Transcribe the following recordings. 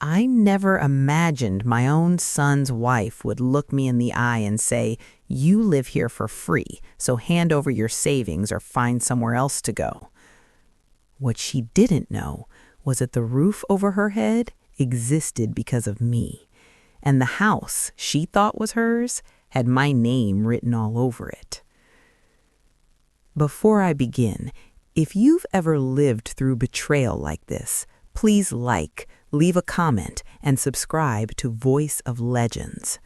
I never imagined my own son's wife would look me in the eye and say, "You live here for free, so hand over your savings or find somewhere else to go." What she didn't know was that the roof over her head existed because of me, and the house she thought was hers had my name written all over it. Before I begin, if you've ever lived through betrayal like this, please leave a comment, and subscribe to Voice of Legends.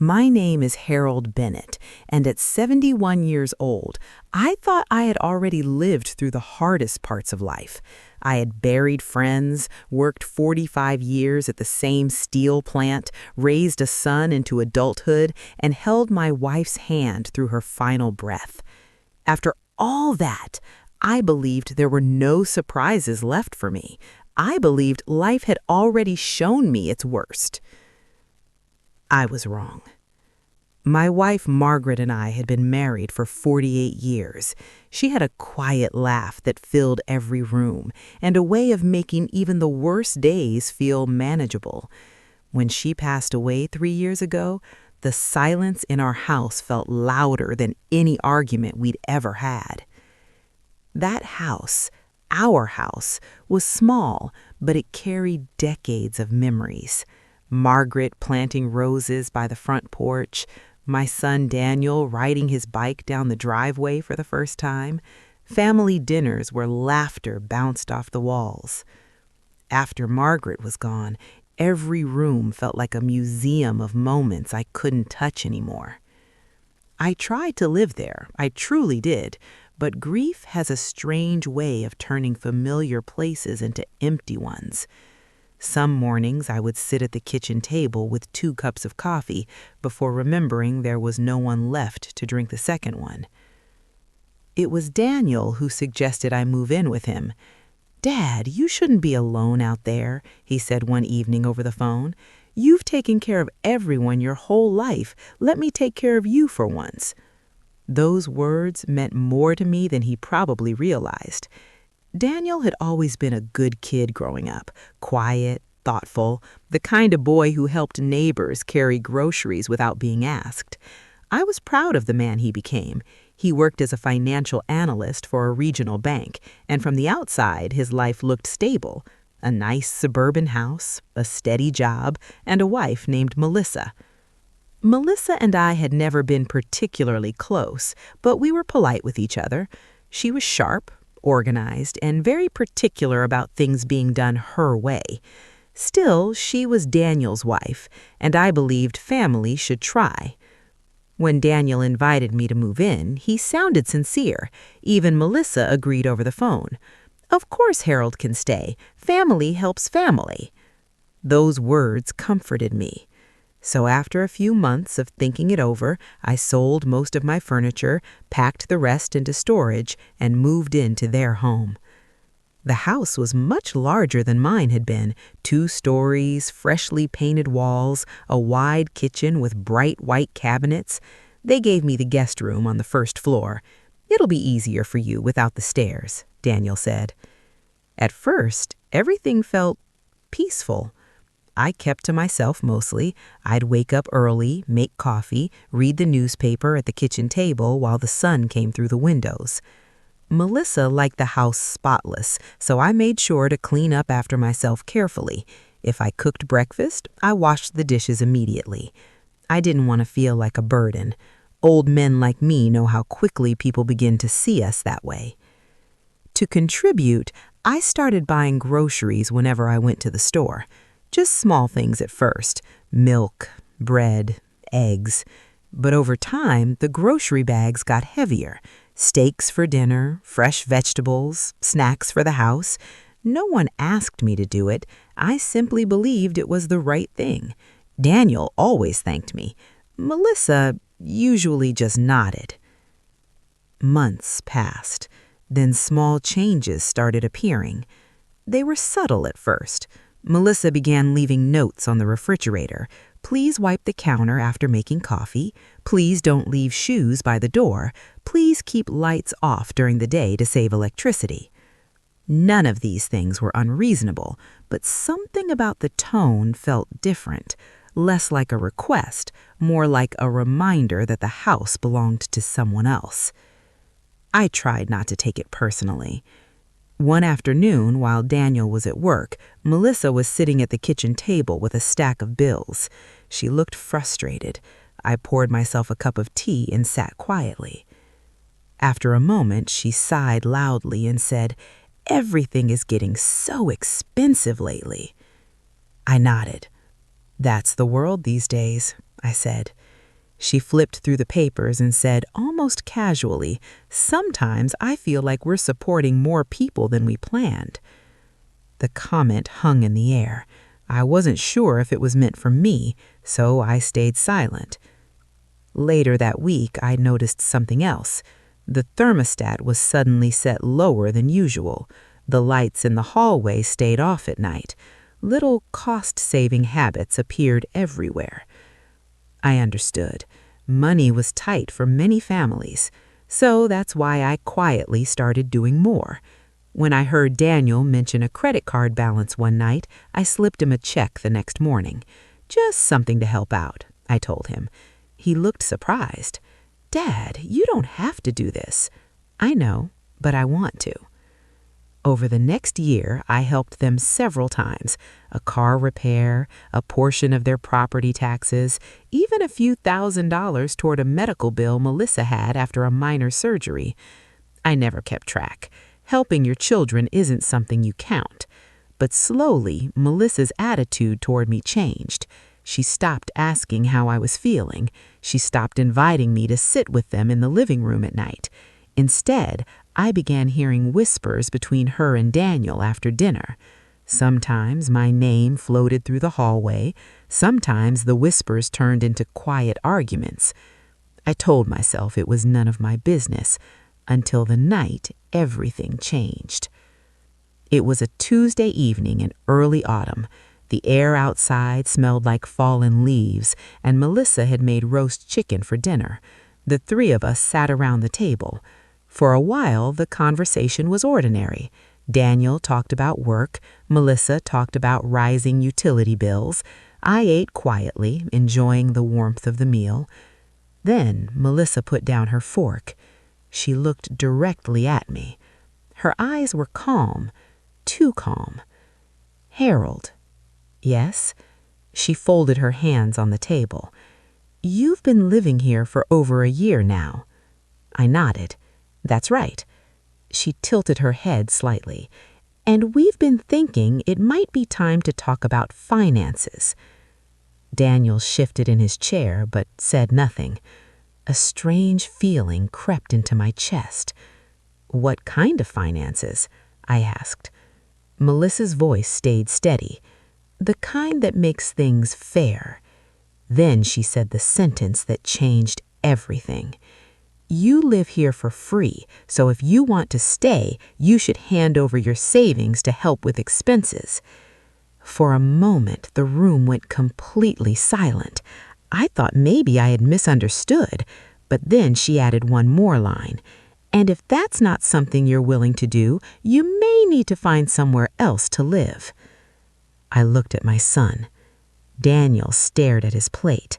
My name is Harold Bennett, and at 71 years old, I thought I had already lived through the hardest parts of life. I had buried friends, worked 45 years at the same steel plant, raised a son into adulthood, and held my wife's hand through her final breath. After all that, I believed there were no surprises left for me. I believed life had already shown me its worst. I was wrong. My wife Margaret and I had been married for 48 years. She had a quiet laugh that filled every room, and a way of making even the worst days feel manageable. When she passed away 3 years ago, the silence in our house felt louder than any argument we'd ever had. That house, our house, was small, but it carried decades of memories. Margaret planting roses by the front porch, my son Daniel riding his bike down the driveway for the first time, family dinners where laughter bounced off the walls. After Margaret was gone, every room felt like a museum of moments I couldn't touch anymore. I tried to live there, I truly did, but grief has a strange way of turning familiar places into empty ones. Some mornings I would sit at the kitchen table with 2 cups of coffee before remembering there was no one left to drink the second one. It was Daniel who suggested I move in with him. "Dad, you shouldn't be alone out there," he said one evening over the phone. "You've taken care of everyone your whole life. Let me take care of you for once." Those words meant more to me than he probably realized. Daniel had always been a good kid growing up, quiet, thoughtful, the kind of boy who helped neighbors carry groceries without being asked. I was proud of the man he became. He worked as a financial analyst for a regional bank, and from the outside, his life looked stable. A nice suburban house, a steady job, and a wife named Melissa. Melissa and I had never been particularly close, but we were polite with each other. She was sharp, organized, and very particular about things being done her way. Still, she was Daniel's wife, and I believed family should try. When Daniel invited me to move in, he sounded sincere. Even Melissa agreed over the phone. "Of course Harold can stay. Family helps family." Those words comforted me. So after a few months of thinking it over, I sold most of my furniture, packed the rest into storage, and moved into their home. The house was much larger than mine had been. 2 stories, freshly painted walls, a wide kitchen with bright white cabinets. They gave me the guest room on the first floor. "It'll be easier for you without the stairs," Daniel said. At first, everything felt peaceful. I kept to myself mostly. I'd wake up early, make coffee, read the newspaper at the kitchen table while the sun came through the windows. Melissa liked the house spotless, so I made sure to clean up after myself carefully. If I cooked breakfast, I washed the dishes immediately. I didn't want to feel like a burden. Old men like me know how quickly people begin to see us that way. To contribute, I started buying groceries whenever I went to the store. Just small things at first, milk, bread, eggs. But over time, the grocery bags got heavier. Steaks for dinner, fresh vegetables, snacks for the house. No one asked me to do it. I simply believed it was the right thing. Daniel always thanked me. Melissa usually just nodded. Months passed. Then small changes started appearing. They were subtle at first. Melissa began leaving notes on the refrigerator. "Please wipe the counter after making coffee. Please don't leave shoes by the door. Please keep lights off during the day to save electricity." None of these things were unreasonable, but something about the tone felt different, less like a request, more like a reminder that the house belonged to someone else. I tried not to take it personally. One afternoon, while Daniel was at work, Melissa was sitting at the kitchen table with a stack of bills. She looked frustrated. I poured myself a cup of tea and sat quietly. After a moment, she sighed loudly and said, "Everything is getting so expensive lately." I nodded. "That's the world these days," I said. She flipped through the papers and said, almost casually, "Sometimes I feel like we're supporting more people than we planned." The comment hung in the air. I wasn't sure if it was meant for me, so I stayed silent. Later that week, I noticed something else. The thermostat was suddenly set lower than usual. The lights in the hallway stayed off at night. Little cost-saving habits appeared everywhere. I understood. Money was tight for many families, so that's why I quietly started doing more. When I heard Daniel mention a credit card balance one night, I slipped him a check the next morning. "Just something to help out," I told him. He looked surprised. "Dad, you don't have to do this." "I know, but I want to." Over the next year, I helped them several times. A car repair, a portion of their property taxes, even a few $1,000s toward a medical bill Melissa had after a minor surgery. I never kept track. Helping your children isn't something you count. But slowly, Melissa's attitude toward me changed. She stopped asking how I was feeling. She stopped inviting me to sit with them in the living room at night. Instead, I began hearing whispers between her and Daniel after dinner. Sometimes my name floated through the hallway. Sometimes the whispers turned into quiet arguments. I told myself it was none of my business, until the night everything changed. It was a Tuesday evening in early autumn. The air outside smelled like fallen leaves, and Melissa had made roast chicken for dinner. The three of us sat around the table. For a while, the conversation was ordinary. Daniel talked about work. Melissa talked about rising utility bills. I ate quietly, enjoying the warmth of the meal. Then Melissa put down her fork. She looked directly at me. Her eyes were calm, too calm. "Harold." "Yes?" She folded her hands on the table. "You've been living here for over a year now." I nodded. "That's right." She tilted her head slightly. "And we've been thinking it might be time to talk about finances." Daniel shifted in his chair but said nothing. A strange feeling crept into my chest. "What kind of finances?" I asked. Melissa's voice stayed steady. "The kind that makes things fair." Then she said the sentence that changed everything. "You live here for free, so if you want to stay, you should hand over your savings to help with expenses." For a moment, the room went completely silent. I thought maybe I had misunderstood, but then she added one more line. "And if that's not something you're willing to do, you may need to find somewhere else to live." I looked at my son. Daniel stared at his plate,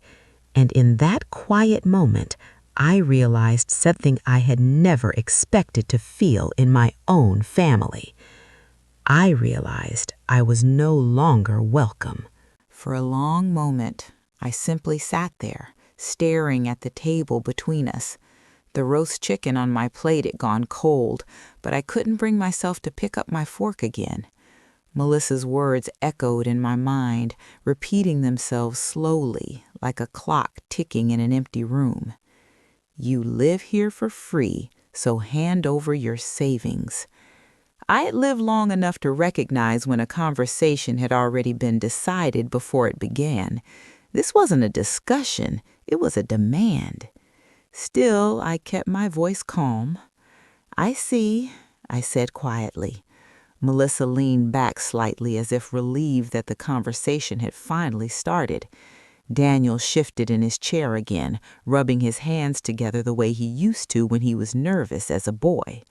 and in that quiet moment, I realized something I had never expected to feel in my own family. I realized I was no longer welcome. For a long moment, I simply sat there, staring at the table between us. The roast chicken on my plate had gone cold, but I couldn't bring myself to pick up my fork again. Melissa's words echoed in my mind, repeating themselves slowly, like a clock ticking in an empty room. "You live here for free, so hand over your savings." I had lived long enough to recognize when a conversation had already been decided before it began. This wasn't a discussion, it was a demand. Still, I kept my voice calm. "I see," I said quietly. Melissa leaned back slightly as if relieved that the conversation had finally started. Daniel shifted in his chair again, rubbing his hands together the way he used to when he was nervous as a boy.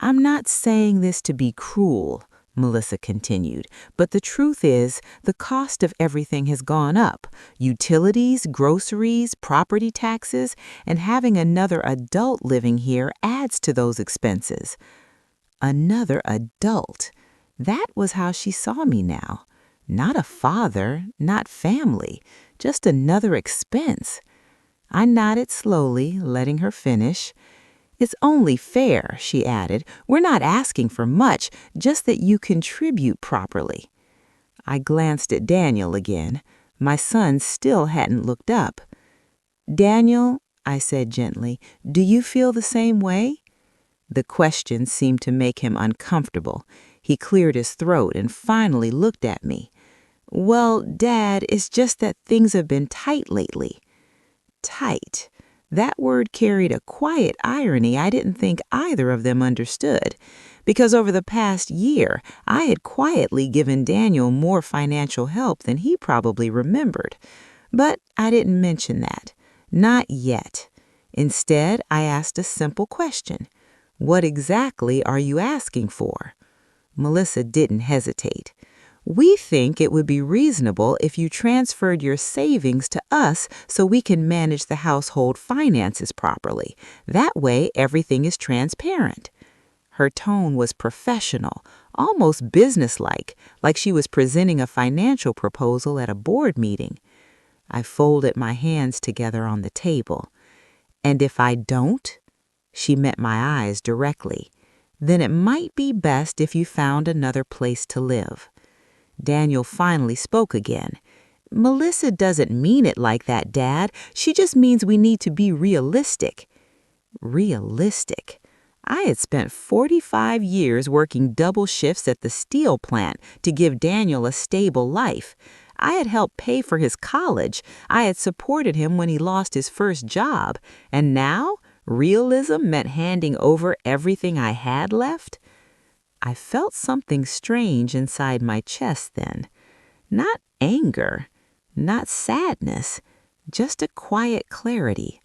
I'm not saying this to be cruel, Melissa continued, but the truth is the cost of everything has gone up. Utilities, groceries, property taxes, and having another adult living here adds to those expenses. Another adult. That was how she saw me now. Not a father, not family, just another expense. I nodded slowly, letting her finish. It's only fair, she added. We're not asking for much, just that you contribute properly. I glanced at Daniel again. My son still hadn't looked up. Daniel, I said gently, do you feel the same way? The question seemed to make him uncomfortable. He cleared his throat and finally looked at me. Well, Dad, it's just that things have been tight lately. Tight. That word carried a quiet irony I didn't think either of them understood, because over the past year, I had quietly given Daniel more financial help than he probably remembered. But I didn't mention that. Not yet. Instead, I asked a simple question. What exactly are you asking for? Melissa didn't hesitate. We think it would be reasonable if you transferred your savings to us so we can manage the household finances properly. That way, everything is transparent. Her tone was professional, almost businesslike, like she was presenting a financial proposal at a board meeting. I folded my hands together on the table. And if I don't? She met my eyes directly. Then it might be best if you found another place to live. Daniel finally spoke again. Melissa doesn't mean it like that, Dad. She just means we need to be realistic. Realistic? I had spent 45 years working double shifts at the steel plant to give Daniel a stable life. I had helped pay for his college. I had supported him when he lost his first job. And now, realism meant handing over everything I had left? I felt something strange inside my chest then. Not anger, not sadness, just a quiet clarity.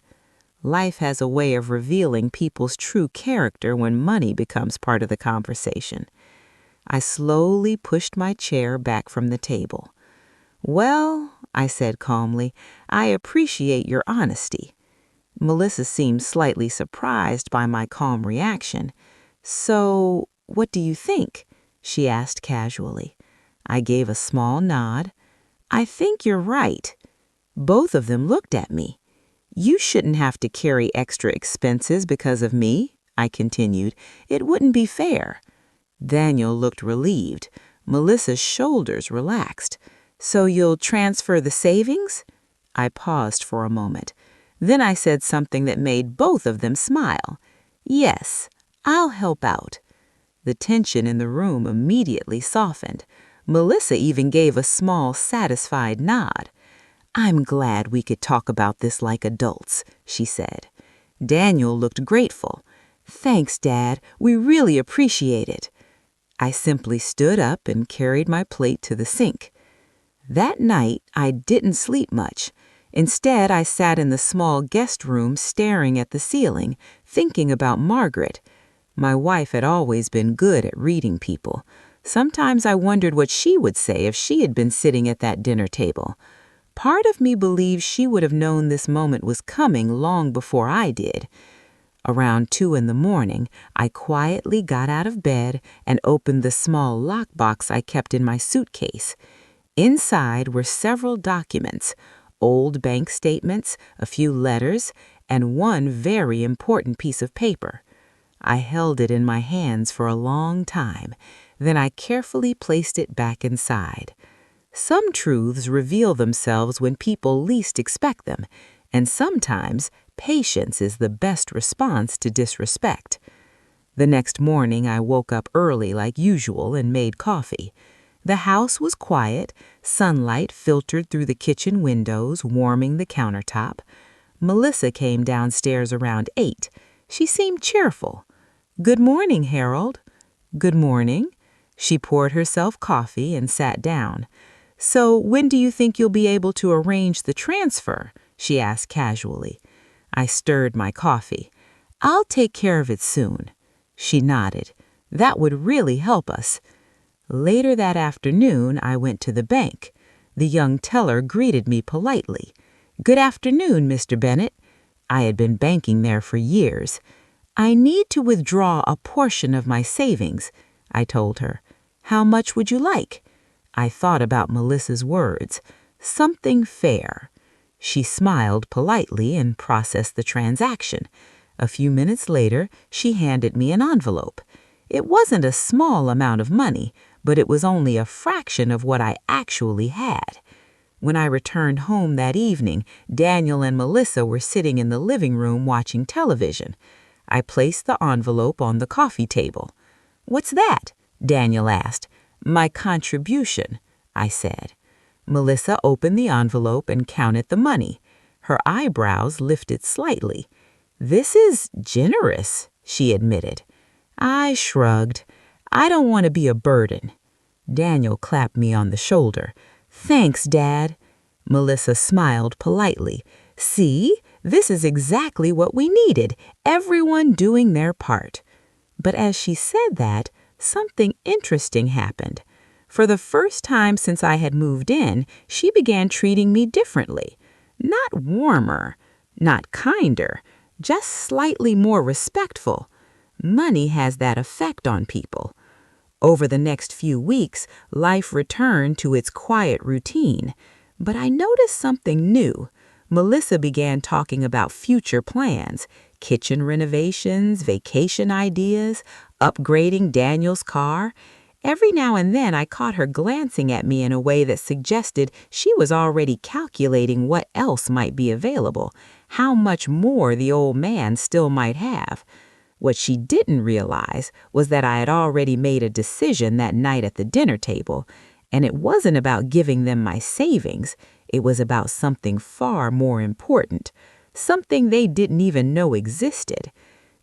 Life has a way of revealing people's true character when money becomes part of the conversation. I slowly pushed my chair back from the table. Well, I said calmly, I appreciate your honesty. Melissa seemed slightly surprised by my calm reaction. So, what do you think? She asked casually. I gave a small nod. I think you're right. Both of them looked at me. You shouldn't have to carry extra expenses because of me, I continued. It wouldn't be fair. Daniel looked relieved. Melissa's shoulders relaxed. So you'll transfer the savings? I paused for a moment. Then I said something that made both of them smile. Yes, I'll help out. The tension in the room immediately softened. Melissa even gave a small, satisfied nod. I'm glad we could talk about this like adults, she said. Daniel looked grateful. Thanks, Dad. We really appreciate it. I simply stood up and carried my plate to the sink. That night, I didn't sleep much. Instead, I sat in the small guest room staring at the ceiling, thinking about Margaret. My wife had always been good at reading people. Sometimes I wondered what she would say if she had been sitting at that dinner table. Part of me believed she would have known this moment was coming long before I did. Around 2 a.m, I quietly got out of bed and opened the small lockbox I kept in my suitcase. Inside were several documents, old bank statements, a few letters, and one very important piece of paper. I held it in my hands for a long time. Then I carefully placed it back inside. Some truths reveal themselves when people least expect them, and sometimes patience is the best response to disrespect. The next morning I woke up early like usual and made coffee. The house was quiet, sunlight filtered through the kitchen windows, warming the countertop. Melissa came downstairs around 8. She seemed cheerful. Good morning, Harold. Good morning. She poured herself coffee and sat down. So when do you think you'll be able to arrange the transfer? She asked casually. I stirred my coffee. I'll take care of it soon. She nodded. That would really help us. Later that afternoon, I went to the bank. The young teller greeted me politely. "Good afternoon, Mr. Bennett." I had been banking there for years. "I need to withdraw a portion of my savings," I told her. "How much would you like?" I thought about Melissa's words. Something fair. She smiled politely and processed the transaction. A few minutes later, she handed me an envelope. It wasn't a small amount of money, but it was only a fraction of what I actually had. When I returned home that evening, Daniel and Melissa were sitting in the living room watching television. I placed the envelope on the coffee table. "What's that?" Daniel asked. "My contribution," I said. Melissa opened the envelope and counted the money. Her eyebrows lifted slightly. "This is generous," she admitted. I shrugged. "I don't want to be a burden." Daniel clapped me on the shoulder. "Thanks, Dad." Melissa smiled politely. "See, this is exactly what we needed, everyone doing their part." But as she said that, something interesting happened. For the first time since I had moved in, she began treating me differently. Not warmer, not kinder, just slightly more respectful. Money has that effect on people. Over the next few weeks, life returned to its quiet routine. But I noticed something new. Melissa began talking about future plans, kitchen renovations, vacation ideas, upgrading Daniel's car. Every now and then I caught her glancing at me in a way that suggested she was already calculating what else might be available, how much more the old man still might have. What she didn't realize was that I had already made a decision that night at the dinner table, and it wasn't about giving them my savings. It was about something far more important, something they didn't even know existed.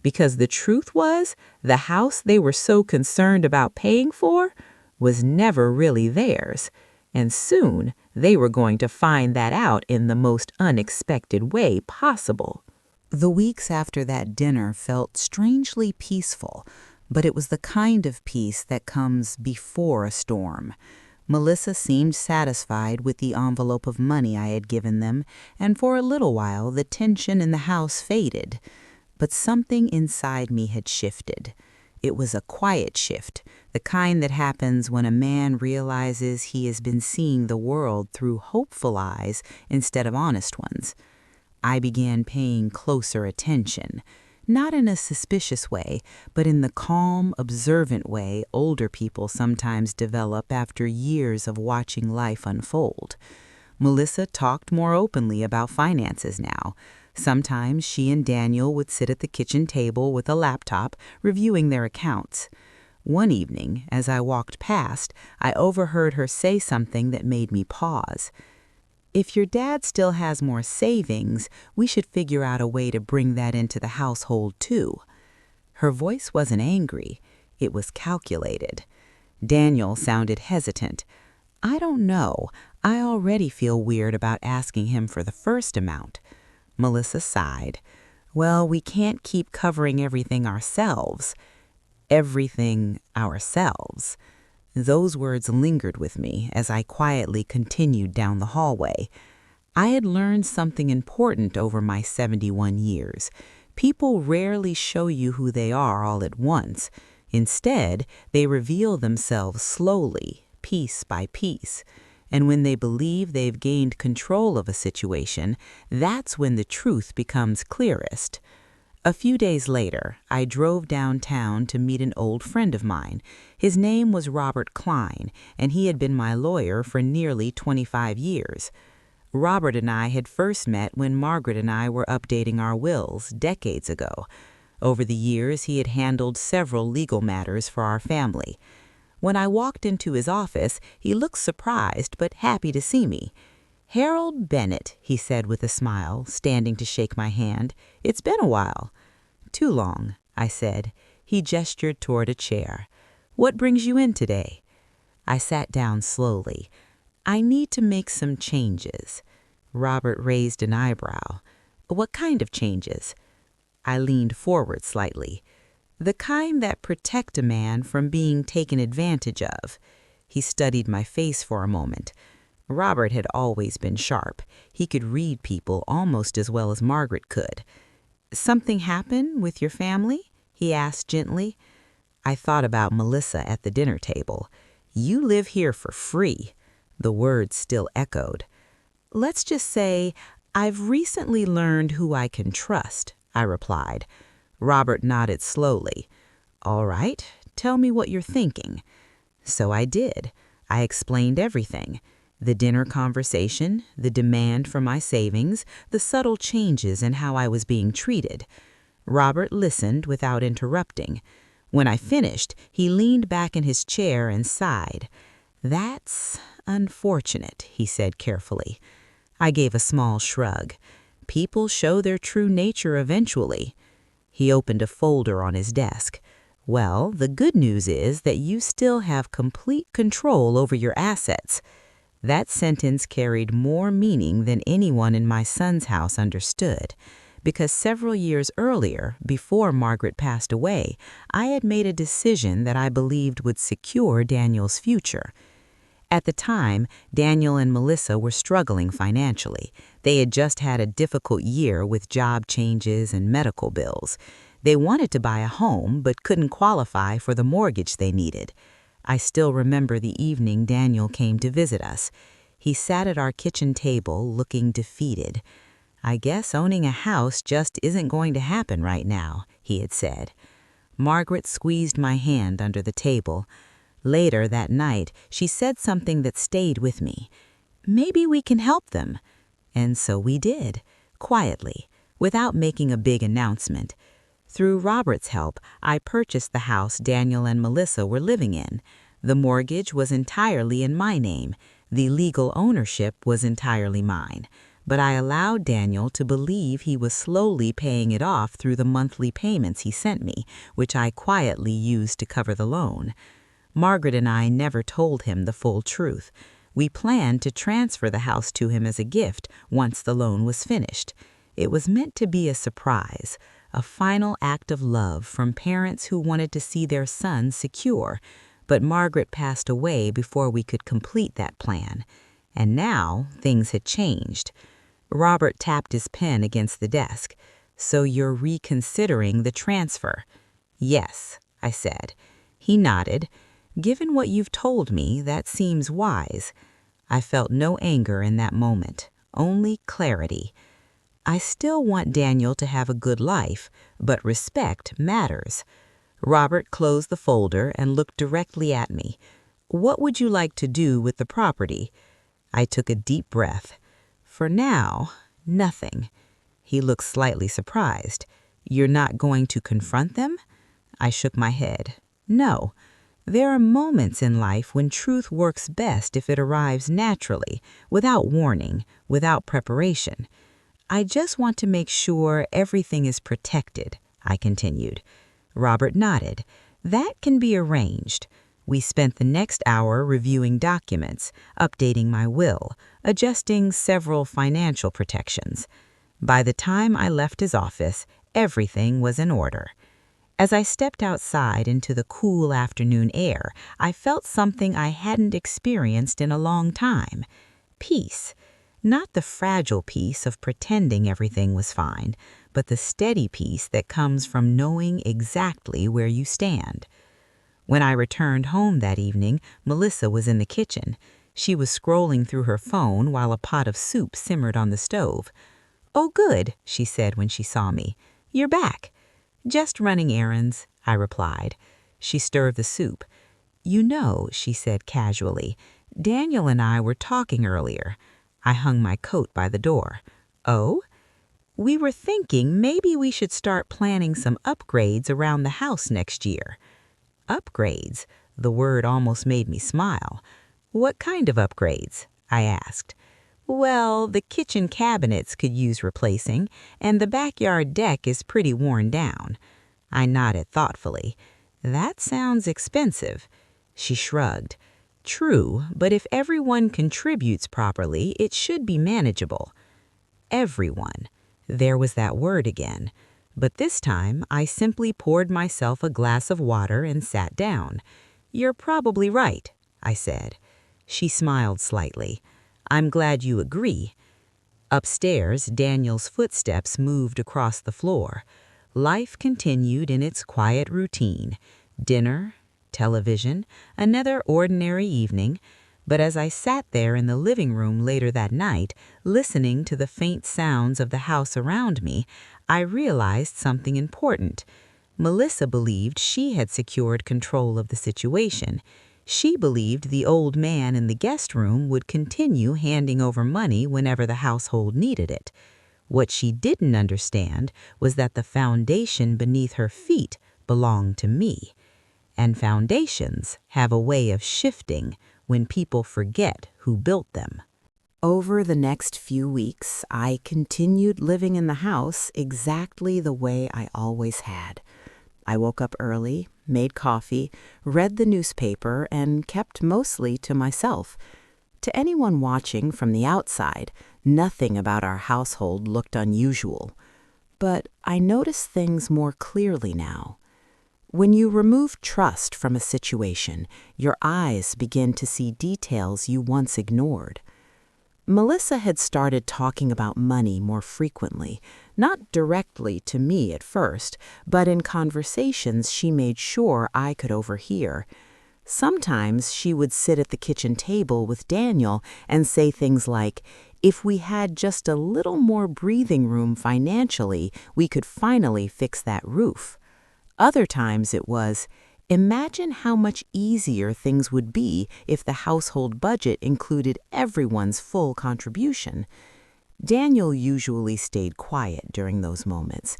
Because the truth was, the house they were so concerned about paying for was never really theirs, and soon they were going to find that out in the most unexpected way possible. The weeks after that dinner felt strangely peaceful, but it was the kind of peace that comes before a storm. Melissa seemed satisfied with the envelope of money I had given them, and for a little while the tension in the house faded. But something inside me had shifted. It was a quiet shift, the kind that happens when a man realizes he has been seeing the world through hopeful eyes instead of honest ones. I began paying closer attention, not in a suspicious way, but in the calm, observant way older people sometimes develop after years of watching life unfold. Melissa talked more openly about finances now. Sometimes she and Daniel would sit at the kitchen table with a laptop, reviewing their accounts. One evening, as I walked past, I overheard her say something that made me pause. "If your dad still has more savings, we should figure out a way to bring that into the household, too." Her voice wasn't angry. It was calculated. Daniel sounded hesitant. "I don't know. I already feel weird about asking him for the first amount." Melissa sighed. "Well, we can't keep covering everything ourselves." Everything ourselves. Those words lingered with me as I quietly continued down the hallway. I had learned something important over my 71 years. People rarely show you who they are all at once. Instead, they reveal themselves slowly, piece by piece. And when they believe they've gained control of a situation, that's when the truth becomes clearest. A few days later, I drove downtown to meet an old friend of mine. His name was Robert Klein, and he had been my lawyer for nearly 25 years. Robert and I had first met when Margaret and I were updating our wills decades ago. Over the years, he had handled several legal matters for our family. When I walked into his office, he looked surprised but happy to see me. "Harold Bennett," he said with a smile, standing to shake my hand. "It's been a while." "Too long," I said. He gestured toward a chair. "What brings you in today?" I sat down slowly. "I need to make some changes." Robert raised an eyebrow. "What kind of changes?" I leaned forward slightly. The kind that protect a man from being taken advantage of. He studied my face for a moment. Robert had always been sharp. He could read people almost as well as Margaret could. "Something happen with your family?" he asked gently. I thought about Melissa at the dinner table. "You live here for free." The words still echoed. "Let's just say I've recently learned who I can trust," I replied. Robert nodded slowly. "All right, tell me what you're thinking." So I did. I explained everything. The dinner conversation, the demand for my savings, the subtle changes in how I was being treated. Robert listened without interrupting. When I finished, he leaned back in his chair and sighed. "That's unfortunate," he said carefully. I gave a small shrug. "People show their true nature eventually." He opened a folder on his desk. "Well, the good news is that you still have complete control over your assets." That sentence carried more meaning than anyone in my son's house understood, because several years earlier, before Margaret passed away, I had made a decision that I believed would secure Daniel's future. At the time, Daniel and Melissa were struggling financially. They had just had a difficult year with job changes and medical bills. They wanted to buy a home but couldn't qualify for the mortgage they needed. I still remember the evening Daniel came to visit us. He sat at our kitchen table looking defeated. "I guess owning a house just isn't going to happen right now," he had said. Margaret squeezed my hand under the table. Later that night, she said something that stayed with me. "Maybe we can help them." And so we did, quietly, without making a big announcement. Through Robert's help, I purchased the house Daniel and Melissa were living in. The mortgage was entirely in my name. The legal ownership was entirely mine. But I allowed Daniel to believe he was slowly paying it off through the monthly payments he sent me, which I quietly used to cover the loan. Margaret and I never told him the full truth. We planned to transfer the house to him as a gift once the loan was finished. It was meant to be a surprise, a final act of love from parents who wanted to see their son secure. But Margaret passed away before we could complete that plan. And now things had changed. Robert tapped his pen against the desk. "So you're reconsidering the transfer?" "Yes," I said. He nodded. "Given what you've told me, that seems wise." I felt no anger in that moment, only clarity. I still want Daniel to have a good life, but respect matters. Robert closed the folder and looked directly at me. "What would you like to do with the property?" I took a deep breath. "For now, nothing." He looked slightly surprised. "You're not going to confront them?" I shook my head. "No. There are moments in life when truth works best if it arrives naturally, without warning, without preparation. I just want to make sure everything is protected," I continued. Robert nodded. "That can be arranged." We spent the next hour reviewing documents, updating my will, adjusting several financial protections. By the time I left his office, everything was in order. As I stepped outside into the cool afternoon air, I felt something I hadn't experienced in a long time. Peace. Not the fragile peace of pretending everything was fine, but the steady peace that comes from knowing exactly where you stand. When I returned home that evening, Melissa was in the kitchen. She was scrolling through her phone while a pot of soup simmered on the stove. "Oh, good," she said when she saw me. "You're back." "Just running errands," I replied. She stirred the soup. "You know," she said casually, "Daniel and I were talking earlier." I hung my coat by the door. "Oh?" "We were thinking maybe we should start planning some upgrades around the house next year." Upgrades? The word almost made me smile. "What kind of upgrades?" I asked. "Well, the kitchen cabinets could use replacing, and the backyard deck is pretty worn down." I nodded thoughtfully. "That sounds expensive." She shrugged. "True, but if everyone contributes properly, it should be manageable." Everyone. There was that word again. But this time, I simply poured myself a glass of water and sat down. "You're probably right," I said. She smiled slightly. "I'm glad you agree." Upstairs, Daniel's footsteps moved across the floor. Life continued in its quiet routine. Dinner, television, another ordinary evening. But as I sat there in the living room later that night, listening to the faint sounds of the house around me, I realized something important. Melissa believed she had secured control of the situation. She believed the old man in the guest room would continue handing over money whenever the household needed it. What she didn't understand was that the foundation beneath her feet belonged to me. And foundations have a way of shifting when people forget who built them. Over the next few weeks, I continued living in the house exactly the way I always had. I woke up early, made coffee, read the newspaper, and kept mostly to myself. To anyone watching from the outside, nothing about our household looked unusual. But I noticed things more clearly now. When you remove trust from a situation, your eyes begin to see details you once ignored. Melissa had started talking about money more frequently, not directly to me at first, but in conversations she made sure I could overhear. Sometimes she would sit at the kitchen table with Daniel and say things like, "If we had just a little more breathing room financially, we could finally fix that roof." Other times it was, "Imagine how much easier things would be if the household budget included everyone's full contribution." Daniel usually stayed quiet during those moments.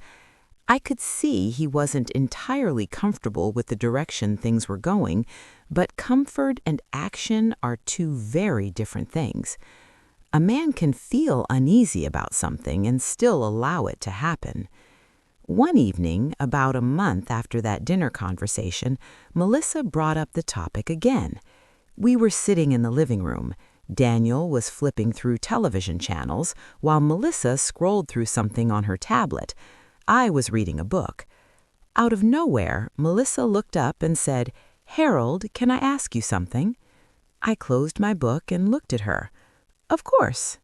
I could see he wasn't entirely comfortable with the direction things were going, but comfort and action are two very different things. A man can feel uneasy about something and still allow it to happen. One evening, about a month after that dinner conversation, Melissa brought up the topic again. We were sitting in the living room. Daniel was flipping through television channels, while Melissa scrolled through something on her tablet. I was reading a book. Out of nowhere, Melissa looked up and said, "Harold, can I ask you something?" I closed my book and looked at her. "Of course."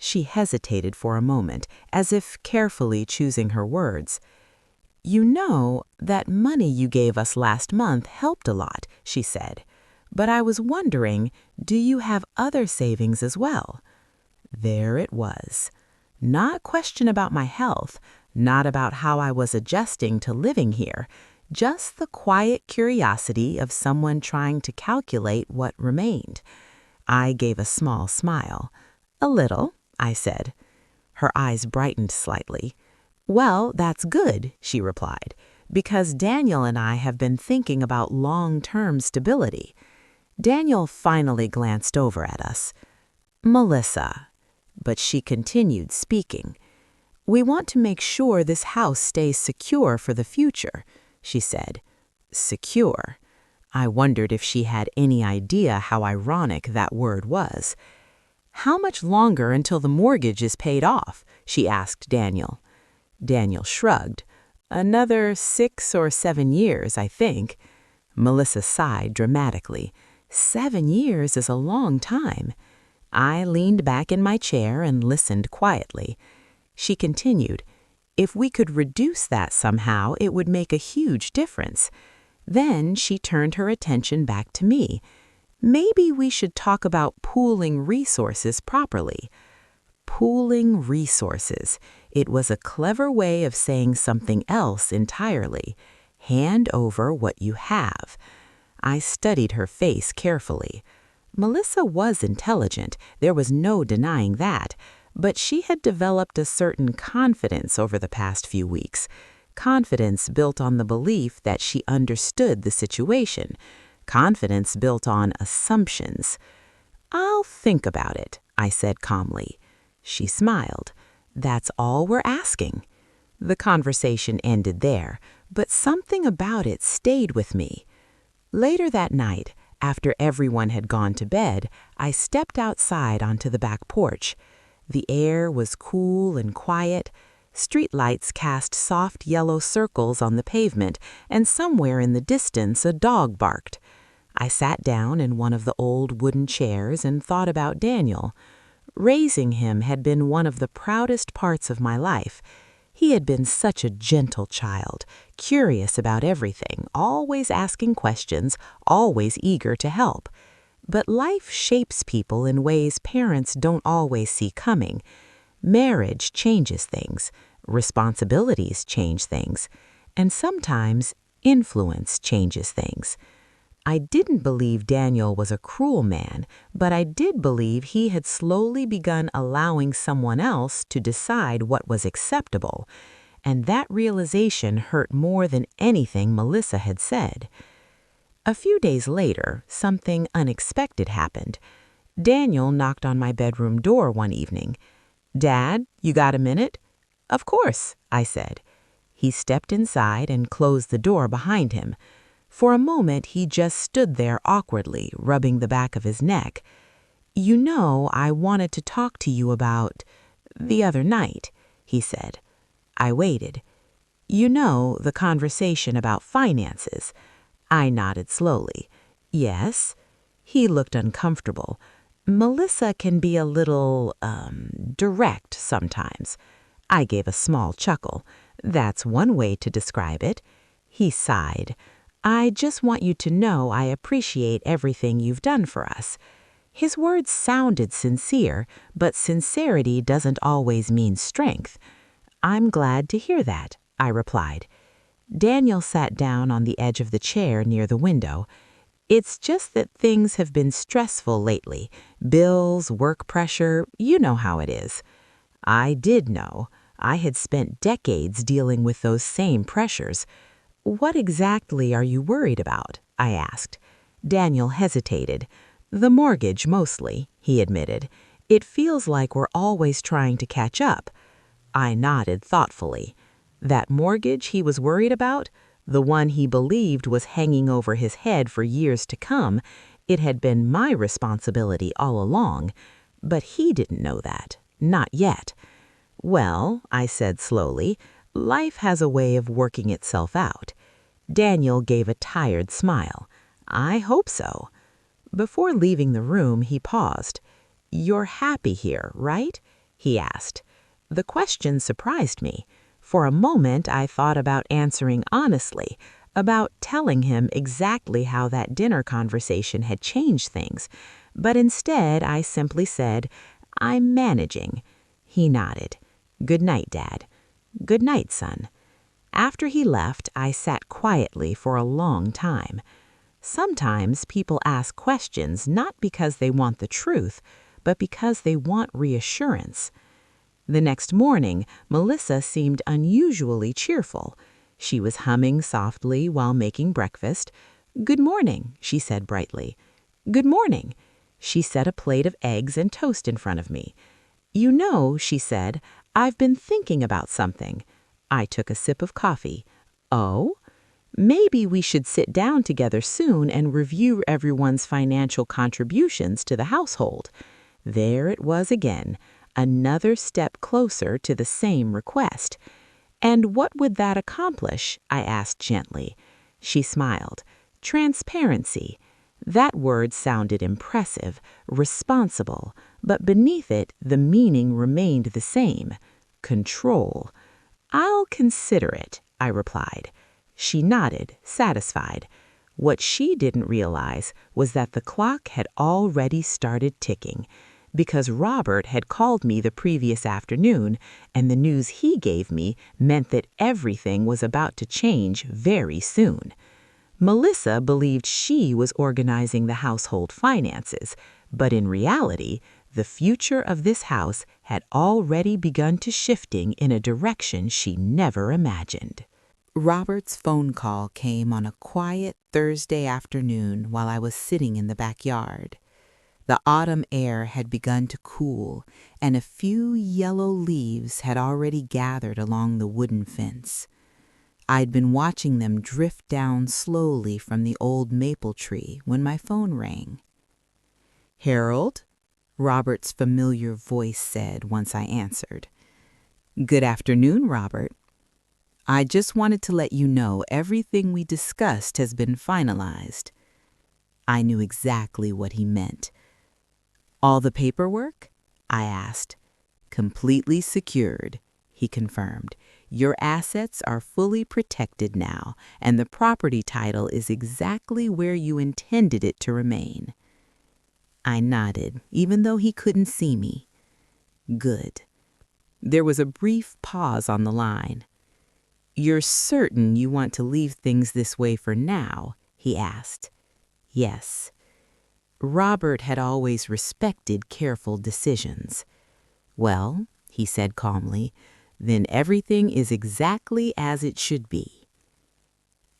She hesitated for a moment, as if carefully choosing her words. "You know, that money you gave us last month helped a lot," she said. "But I was wondering, do you have other savings as well?" There it was. Not a question about my health, not about how I was adjusting to living here, just the quiet curiosity of someone trying to calculate what remained. I gave a small smile. "A little," I said. Her eyes brightened slightly. "Well, that's good," she replied, "because Daniel and I have been thinking about long-term stability." Daniel finally glanced over at us. "Melissa," but she continued speaking. "We want to make sure this house stays secure for the future," she said. Secure. I wondered if she had any idea how ironic that word was. "How much longer until the mortgage is paid off?" she asked Daniel. Daniel shrugged. "Another 6 or 7 years, I think." Melissa sighed dramatically. 7 years is a long time. I leaned back in my chair and listened quietly. She continued, "If we could reduce that somehow, it would make a huge difference." Then she turned her attention back to me. "Maybe we should talk about pooling resources properly." Pooling resources. It was a clever way of saying something else entirely. Hand over what you have. I studied her face carefully. Melissa was intelligent, there was no denying that, but she had developed a certain confidence over the past few weeks. Confidence built on the belief that she understood the situation. Confidence built on assumptions. "I'll think about it," I said calmly. She smiled. "That's all we're asking." The conversation ended there, but something about it stayed with me. Later that night, after everyone had gone to bed, I stepped outside onto the back porch. The air was cool and quiet. Streetlights cast soft yellow circles on the pavement, and somewhere in the distance a dog barked. I sat down in one of the old wooden chairs and thought about Daniel. Raising him had been one of the proudest parts of my life. He had been such a gentle child, curious about everything, always asking questions, always eager to help. But life shapes people in ways parents don't always see coming. Marriage changes things, responsibilities change things, and sometimes influence changes things. I didn't believe Daniel was a cruel man, but I did believe he had slowly begun allowing someone else to decide what was acceptable, and that realization hurt more than anything Melissa had said. A few days later, something unexpected happened. Daniel knocked on my bedroom door one evening. "Dad, you got a minute?" "Of course," I said. He stepped inside and closed the door behind him. For a moment, he just stood there awkwardly, rubbing the back of his neck. "You know, I wanted to talk to you about the other night," he said. I waited. "You know, the conversation about finances." I nodded slowly. "Yes." He looked uncomfortable. "Melissa can be a little, direct sometimes." I gave a small chuckle. "That's one way to describe it." He sighed. "I just want you to know I appreciate everything you've done for us." His words sounded sincere, but sincerity doesn't always mean strength. "I'm glad to hear that," I replied. Daniel sat down on the edge of the chair near the window. "It's just that things have been stressful lately. Bills, work pressure, you know how it is." I did know. I had spent decades dealing with those same pressures. "What exactly are you worried about?" I asked. Daniel hesitated. "The mortgage, mostly," he admitted. "It feels like we're always trying to catch up." I nodded thoughtfully. That mortgage he was worried about? The one he believed was hanging over his head for years to come. It had been my responsibility all along. But he didn't know that. Not yet. "Well," I said slowly, "life has a way of working itself out." Daniel gave a tired smile. "I hope so." Before leaving the room, he paused. "You're happy here, right?" he asked. The question surprised me. For a moment, I thought about answering honestly, about telling him exactly how that dinner conversation had changed things. But instead, I simply said, "I'm managing." He nodded. "Good night, Dad." "Good night, son." After he left, I sat quietly for a long time. Sometimes people ask questions not because they want the truth, but because they want reassurance. The next morning, Melissa seemed unusually cheerful. She was humming softly while making breakfast. "Good morning," she said brightly. "Good morning." She set a plate of eggs and toast in front of me. "You know," she said, "I've been thinking about something." I took a sip of coffee. "Oh?" "Maybe we should sit down together soon and review everyone's financial contributions to the household." There it was again, another step closer to the same request. "And what would that accomplish?" I asked gently. She smiled. "Transparency." That word sounded impressive, responsible, but beneath it the meaning remained the same. Control. "I'll consider it," I replied. She nodded, satisfied. What she didn't realize was that the clock had already started ticking, because Robert had called me the previous afternoon, and the news he gave me meant that everything was about to change very soon. Melissa believed she was organizing the household finances, but in reality, the future of this house had already begun to shifting in a direction she never imagined. Robert's phone call came on a quiet Thursday afternoon while I was sitting in the backyard. The autumn air had begun to cool, and a few yellow leaves had already gathered along the wooden fence. I'd been watching them drift down slowly from the old maple tree when my phone rang. "Harold?" Robert's familiar voice said once I answered. Good afternoon, Robert. I just wanted to let you know everything we discussed has been finalized. I knew exactly what he meant. All the paperwork? I asked. Completely secured, he confirmed. Your assets are fully protected now, and the property title is exactly where you intended it to remain. I nodded, even though he couldn't see me. Good. There was a brief pause on the line. You're certain you want to leave things this way for now? He asked. Yes. Robert had always respected careful decisions. Well, he said calmly, then everything is exactly as it should be.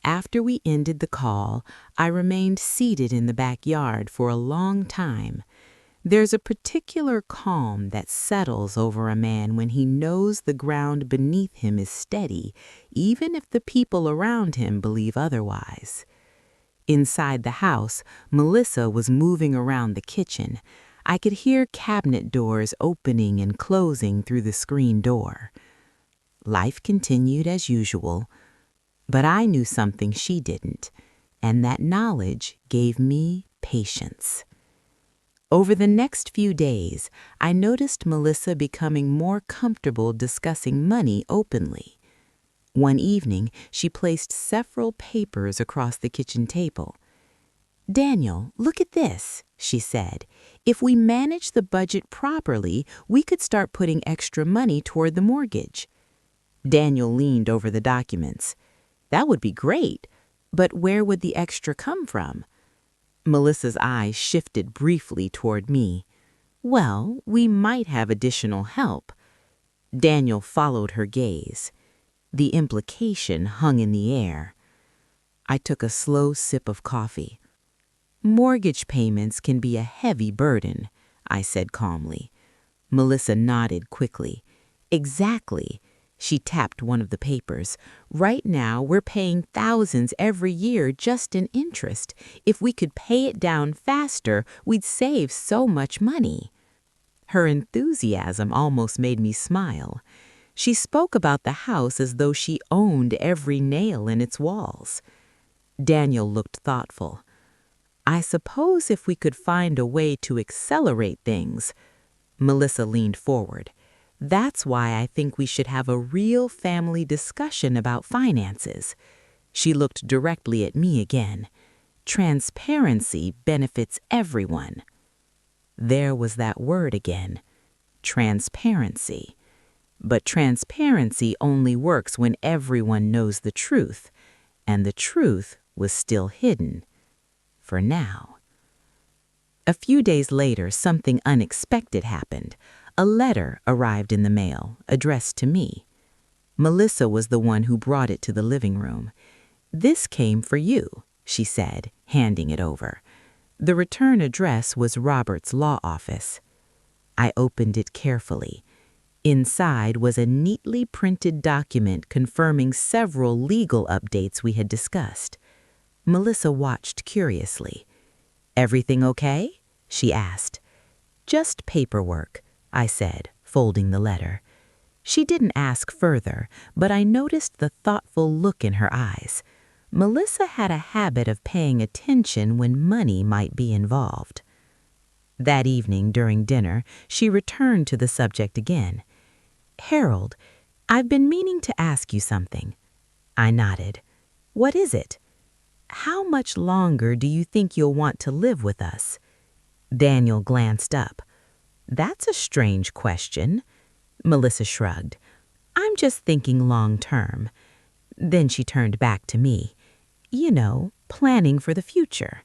After we ended the call, I remained seated in the backyard for a long time. There's a particular calm that settles over a man when he knows the ground beneath him is steady, even if the people around him believe otherwise. Inside the house, Melissa was moving around the kitchen. I could hear cabinet doors opening and closing through the screen door. Life continued as usual, but I knew something she didn't, and that knowledge gave me patience. Over the next few days, I noticed Melissa becoming more comfortable discussing money openly. One evening, she placed several papers across the kitchen table. Daniel, look at this, she said. If we manage the budget properly, we could start putting extra money toward the mortgage. Daniel leaned over the documents. That would be great, but where would the extra come from? Melissa's eyes shifted briefly toward me. Well, we might have additional help. Daniel followed her gaze. The implication hung in the air. I took a slow sip of coffee. Mortgage payments can be a heavy burden, I said calmly. Melissa nodded quickly. Exactly. She tapped one of the papers. Right now, we're paying thousands every year just in interest. If we could pay it down faster, we'd save so much money. Her enthusiasm almost made me smile. She spoke about the house as though she owned every nail in its walls. Daniel looked thoughtful. I suppose if we could find a way to accelerate things. Melissa leaned forward. That's why I think we should have a real family discussion about finances. She looked directly at me again. Transparency benefits everyone. There was that word again. Transparency. But transparency only works when everyone knows the truth, and the truth was still hidden. For now. A few days later, something unexpected happened. A letter arrived in the mail, addressed to me. Melissa was the one who brought it to the living room. This came for you, she said, handing it over. The return address was Robert's law office. I opened it carefully. Inside was a neatly printed document confirming several legal updates we had discussed. Melissa watched curiously. Everything okay? She asked. Just paperwork, I said, folding the letter. She didn't ask further, but I noticed the thoughtful look in her eyes. Melissa had a habit of paying attention when money might be involved. That evening, during dinner, she returned to the subject again. Harold, I've been meaning to ask you something. I nodded. What is it? How much longer do you think you'll want to live with us? Daniel glanced up. That's a strange question. Melissa shrugged. I'm just thinking long term. Then she turned back to me. You know, planning for the future.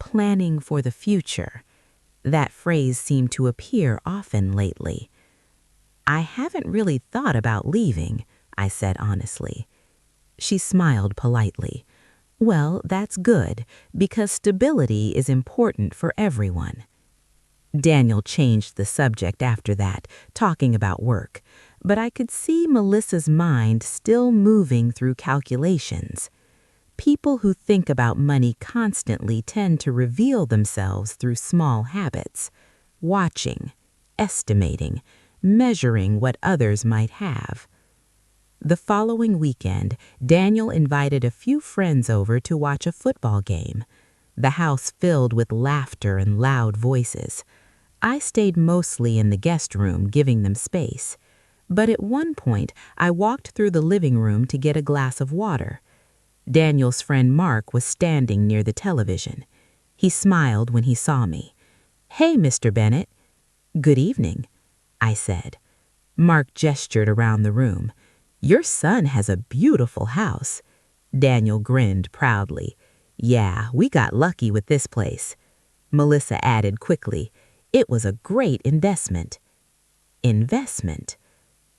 Planning for the future. That phrase seemed to appear often lately. I haven't really thought about leaving, I said honestly. She smiled politely. Well, that's good, because stability is important for everyone. Daniel changed the subject after that, talking about work, but I could see Melissa's mind still moving through calculations. People who think about money constantly tend to reveal themselves through small habits, watching, estimating, measuring what others might have. The following weekend, Daniel invited a few friends over to watch a football game. The house filled with laughter and loud voices. I stayed mostly in the guest room, giving them space. But at one point, I walked through the living room to get a glass of water. Daniel's friend Mark was standing near the television. He smiled when he saw me. "Hey, Mr. Bennett." "Good evening," I said. Mark gestured around the room. "Your son has a beautiful house." Daniel grinned proudly. "Yeah, we got lucky with this place." Melissa added quickly, "It was a great investment." Investment.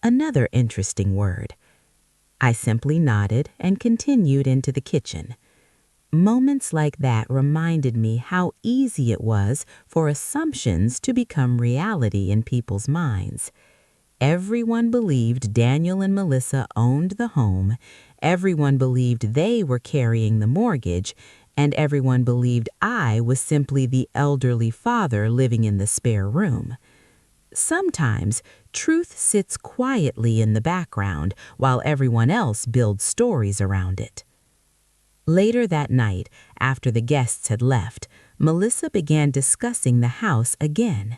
Another interesting word. I simply nodded and continued into the kitchen. Moments like that reminded me how easy it was for assumptions to become reality in people's minds. Everyone believed Daniel and Melissa owned the home, everyone believed they were carrying the mortgage, and everyone believed I was simply the elderly father living in the spare room. Sometimes, truth sits quietly in the background while everyone else builds stories around it. Later that night, after the guests had left, Melissa began discussing the house again.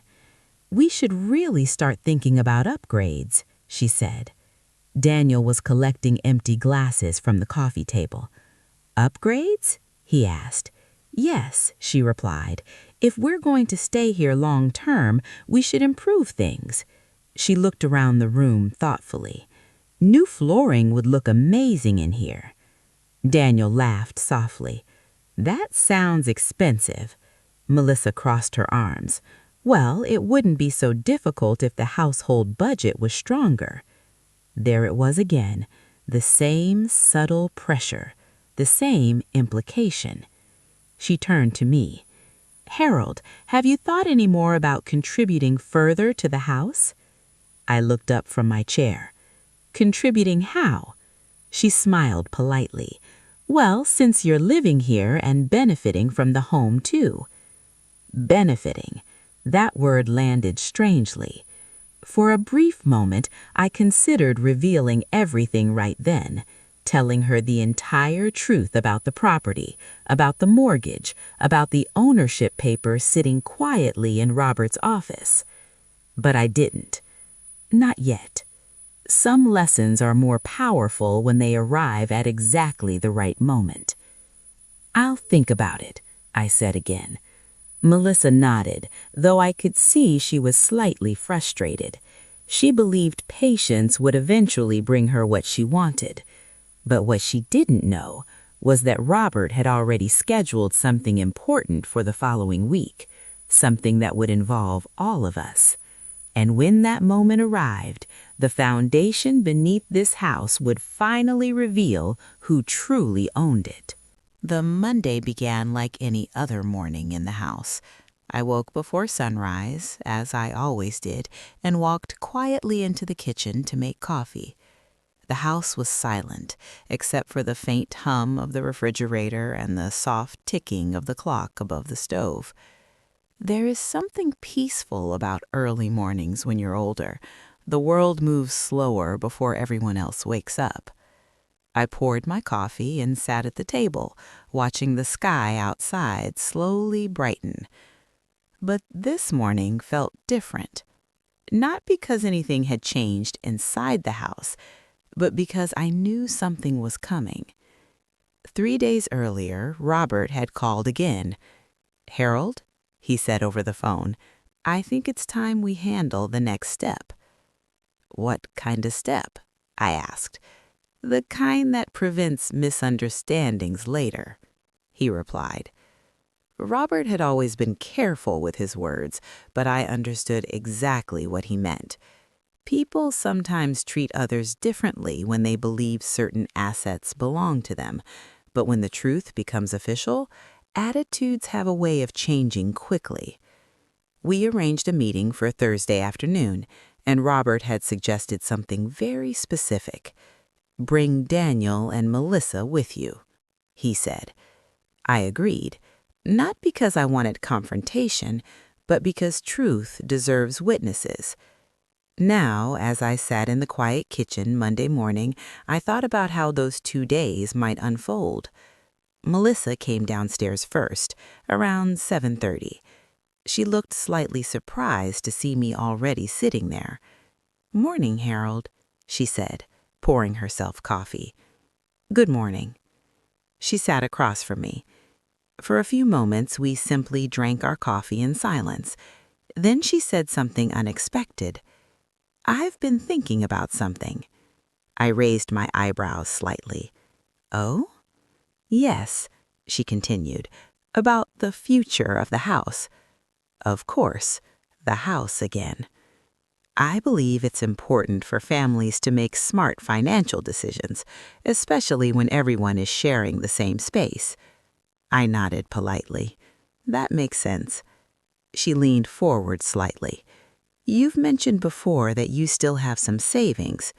"We should really start thinking about upgrades," she said. Daniel was collecting empty glasses from the coffee table. "Upgrades?" he asked. "Yes," she replied. "If we're going to stay here long term, we should improve things." She looked around the room thoughtfully. "New flooring would look amazing in here." Daniel laughed softly. "That sounds expensive." Melissa crossed her arms. "Well, it wouldn't be so difficult if the household budget was stronger." There it was again, the same subtle pressure, the same implication. She turned to me. "Harold, have you thought any more about contributing further to the house?" I looked up from my chair. "Contributing how?" She smiled politely. "Well, since you're living here and benefiting from the home too." Benefiting. That word landed strangely. For a brief moment, I considered revealing everything right then, telling her the entire truth about the property, about the mortgage, about the ownership papers sitting quietly in Robert's office. But I didn't. Not yet. Some lessons are more powerful when they arrive at exactly the right moment. "I'll think about it," I said again. Melissa nodded, though I could see she was slightly frustrated. She believed patience would eventually bring her what she wanted. But what she didn't know was that Robert had already scheduled something important for the following week, something that would involve all of us. And when that moment arrived, the foundation beneath this house would finally reveal who truly owned it. The Monday began like any other morning in the house. I woke before sunrise, as I always did, and walked quietly into the kitchen to make coffee. The house was silent, except for the faint hum of the refrigerator and the soft ticking of the clock above the stove. There is something peaceful about early mornings when you're older. The world moves slower before everyone else wakes up. I poured my coffee and sat at the table, watching the sky outside slowly brighten. But this morning felt different. Not because anything had changed inside the house, but because I knew something was coming. 3 days earlier, Robert had called again. "Harold," he said over the phone, "I think it's time we handle the next step." "What kind of step?" I asked. "The kind that prevents misunderstandings later," he replied. Robert had always been careful with his words, but I understood exactly what he meant. People sometimes treat others differently when they believe certain assets belong to them, but when the truth becomes official, attitudes have a way of changing quickly. We arranged a meeting for Thursday afternoon, and Robert had suggested something very specific. "Bring Daniel and Melissa with you," he said. I agreed, not because I wanted confrontation, but because truth deserves witnesses. Now, as I sat in the quiet kitchen Monday morning, I thought about how those 2 days might unfold. Melissa came downstairs first, around 7:30. She looked slightly surprised to see me already sitting there. "Morning, Harold," she said, pouring herself coffee. "Good morning." She sat across from me. For a few moments, we simply drank our coffee in silence. Then she said something unexpected. "I've been thinking about something." I raised my eyebrows slightly. "Oh?" "Yes," she continued, "about the future of the house." Of course, the house again. "I believe it's important for families to make smart financial decisions, especially when everyone is sharing the same space." I nodded politely. "That makes sense." She leaned forward slightly. "You've mentioned before that you still have some savings."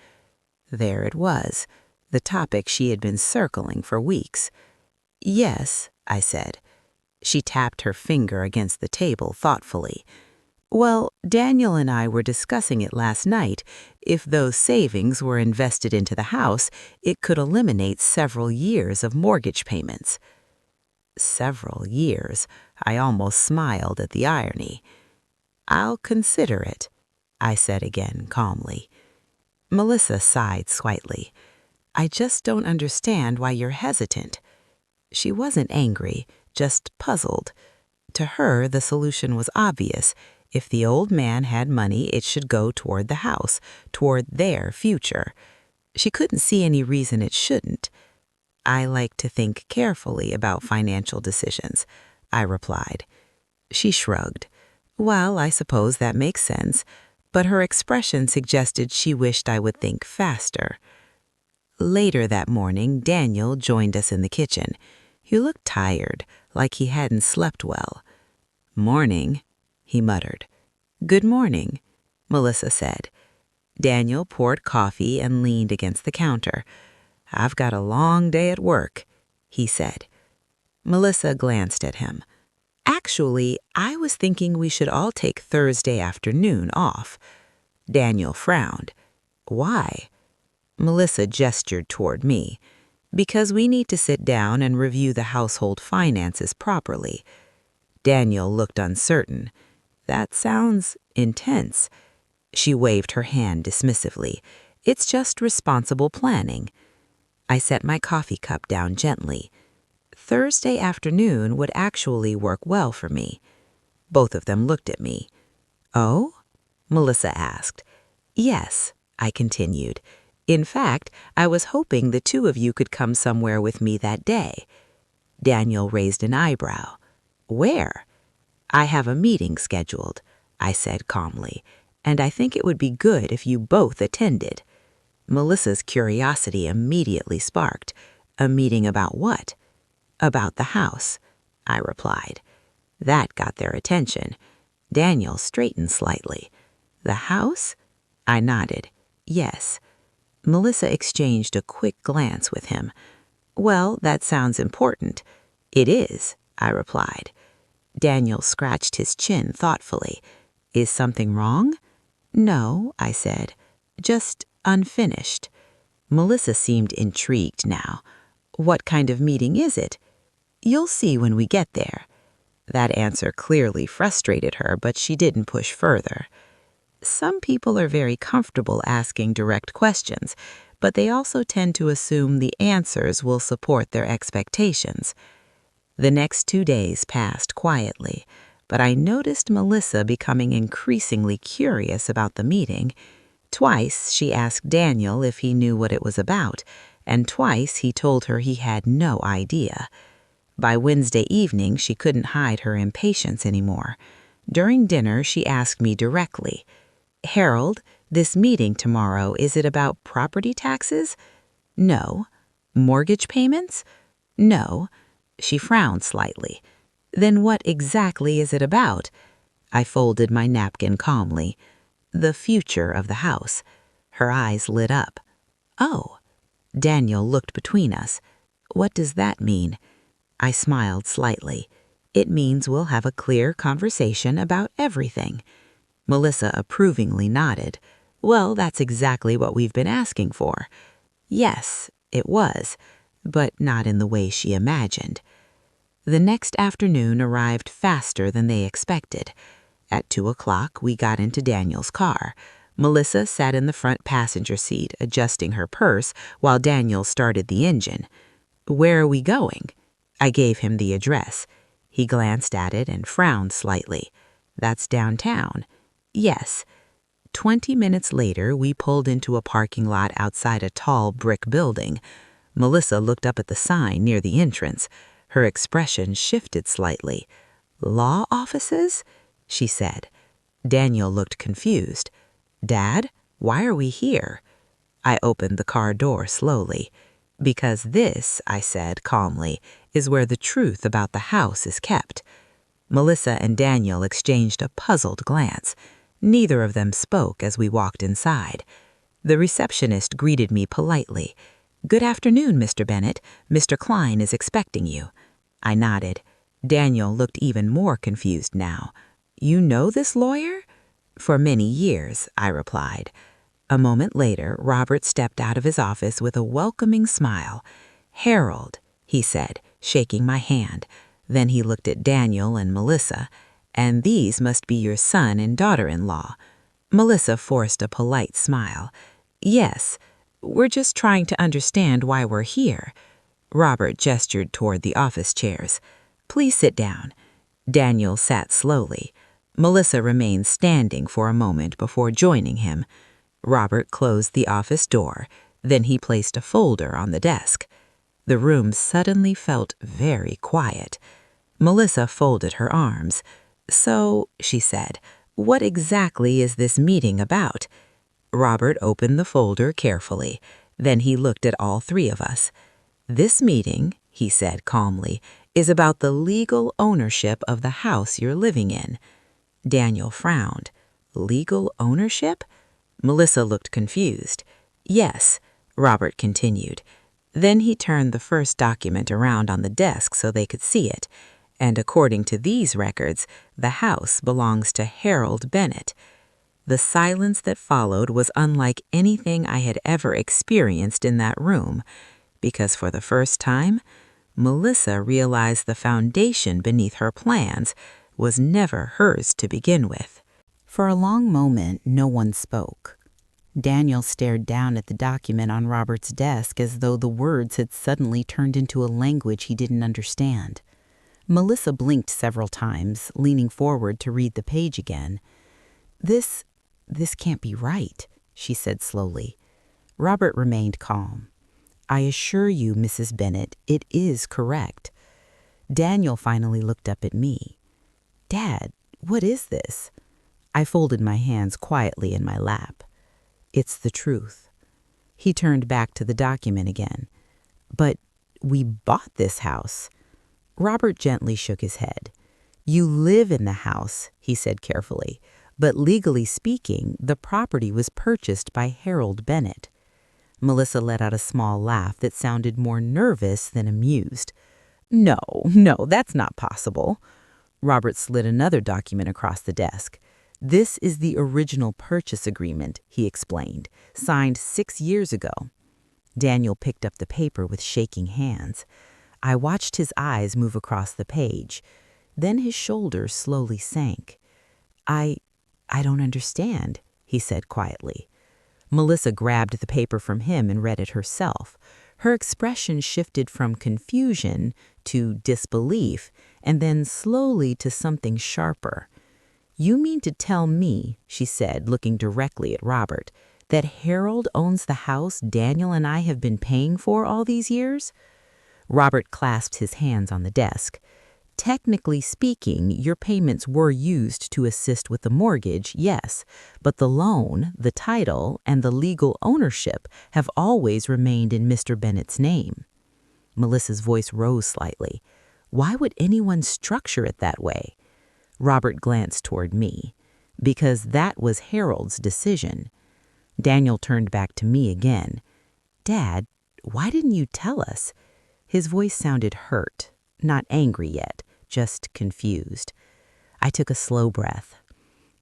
There it was, the topic she had been circling for weeks. "Yes," I said. She tapped her finger against the table thoughtfully. "Well, Daniel and I were discussing it last night. If those savings were invested into the house, it could eliminate several years of mortgage payments." Several years. I almost smiled at the irony. "I'll consider it," I said again calmly. Melissa sighed slightly. "I just don't understand why you're hesitant." She wasn't angry, just puzzled. To her, the solution was obvious. If the old man had money, it should go toward the house, toward their future. She couldn't see any reason it shouldn't. "I like to think carefully about financial decisions," I replied. She shrugged. "Well, I suppose that makes sense," but her expression suggested she wished I would think faster. Later that morning, Daniel joined us in the kitchen. He looked tired, like he hadn't slept well. "Morning," he muttered. "Good morning," Melissa said. Daniel poured coffee and leaned against the counter. "I've got a long day at work," he said. Melissa glanced at him. "Actually, I was thinking we should all take Thursday afternoon off." Daniel frowned. "Why?" Melissa gestured toward me. "Because we need to sit down and review the household finances properly." Daniel looked uncertain. "That sounds intense." She waved her hand dismissively. "It's just responsible planning." I set my coffee cup down gently. Thursday afternoon would actually work well for me. Both of them looked at me. "Oh?" Melissa asked. "Yes," I continued. "In fact, I was hoping the two of you could come somewhere with me that day." Daniel raised an eyebrow. "Where?" "I have a meeting scheduled," I said calmly, "and I think it would be good if you both attended." Melissa's curiosity immediately sparked. "A meeting about what?" "About the house," I replied. That got their attention. Daniel straightened slightly. "The house?" I nodded. "Yes." Melissa exchanged a quick glance with him. "Well, that sounds important." "It is," I replied. Daniel scratched his chin thoughtfully. "Is something wrong?" "No," I said. "Just unfinished." Melissa seemed intrigued now. "What kind of meeting is it?" "You'll see when we get there." That answer clearly frustrated her, but she didn't push further. Some people are very comfortable asking direct questions, but they also tend to assume the answers will support their expectations. The next 2 days passed quietly, but I noticed Melissa becoming increasingly curious about the meeting. Twice she asked Daniel if he knew what it was about, and twice he told her he had no idea. By Wednesday evening, she couldn't hide her impatience anymore. During dinner, she asked me directly, "Harold, this meeting tomorrow, is it about property taxes?" "No." "Mortgage payments?" "No." She frowned slightly. "Then what exactly is it about?" I folded my napkin calmly. "The future of the house." Her eyes lit up. "Oh." Daniel looked between us. "What does that mean?" I smiled slightly. "It means we'll have a clear conversation about everything." Melissa approvingly nodded. Well, that's exactly what we've been asking for. Yes, it was, but not in the way she imagined. The next afternoon arrived faster than they expected. At 2 o'clock, we got into Daniel's car. Melissa sat in the front passenger seat, adjusting her purse, while Daniel started the engine. "Where are we going?" I gave him the address. He glanced at it and frowned slightly. "That's downtown." "Yes." 20 minutes later, we pulled into a parking lot outside a tall brick building. Melissa looked up at the sign near the entrance. Her expression shifted slightly. "Law offices?" she said. Daniel looked confused. "Dad, why are we here?" I opened the car door slowly. "Because this," I said calmly, "is where the truth about the house is kept." Melissa and Daniel exchanged a puzzled glance. Neither of them spoke as we walked inside. The receptionist greeted me politely. "Good afternoon, Mr. Bennett. Mr. Klein is expecting you." I nodded. Daniel looked even more confused now. "You know this lawyer?" "For many years," I replied. A moment later, Robert stepped out of his office with a welcoming smile. "Harold," he said, shaking my hand. Then he looked at Daniel and Melissa. "And these must be your son and daughter-in-law." Melissa forced a polite smile. "Yes, we're just trying to understand why we're here." Robert gestured toward the office chairs. "Please sit down." Daniel sat slowly. Melissa remained standing for a moment before joining him. Robert closed the office door. Then he placed a folder on the desk. The room suddenly felt very quiet. Melissa folded her arms. "So," she said, "what exactly is this meeting about?" Robert opened the folder carefully. Then he looked at all three of us. "This meeting," he said calmly, "is about the legal ownership of the house you're living in." Daniel frowned. "Legal ownership?" Melissa looked confused. "Yes," Robert continued. Then he turned the first document around on the desk so they could see it. "And according to these records, the house belongs to Harold Bennett." The silence that followed was unlike anything I had ever experienced in that room, because for the first time, Melissa realized the foundation beneath her plans was never hers to begin with. For a long moment, no one spoke. Daniel stared down at the document on Robert's desk as though the words had suddenly turned into a language he didn't understand. Melissa blinked several times, leaning forward to read the page again. This can't be right," she said slowly. Robert remained calm. "I assure you, Mrs. Bennett, it is correct." Daniel finally looked up at me. "Dad, what is this?" I folded my hands quietly in my lap. "It's the truth." He turned back to the document again. "But we bought this house." Robert gently shook his head. "You live in the house," he said carefully, "but legally speaking, the property was purchased by Harold Bennett." Melissa let out a small laugh that sounded more nervous than amused. No, that's not possible." Robert slid another document across the desk. "This is the original purchase agreement," he explained, "signed 6 years ago." Daniel picked up the paper with shaking hands. I watched his eyes move across the page. Then his shoulders slowly sank. I don't understand," he said quietly. Melissa grabbed the paper from him and read it herself. Her expression shifted from confusion to disbelief, and then slowly to something sharper. "You mean to tell me," she said, looking directly at Robert, "that Harold owns the house Daniel and I have been paying for all these years?" Robert clasped his hands on the desk. "Technically speaking, your payments were used to assist with the mortgage, yes, but the loan, the title, and the legal ownership have always remained in Mr. Bennett's name." Melissa's voice rose slightly. "Why would anyone structure it that way?" Robert glanced toward me. "Because that was Harold's decision." Daniel turned back to me again. "Dad, why didn't you tell us?" His voice sounded hurt, not angry yet, just confused. I took a slow breath.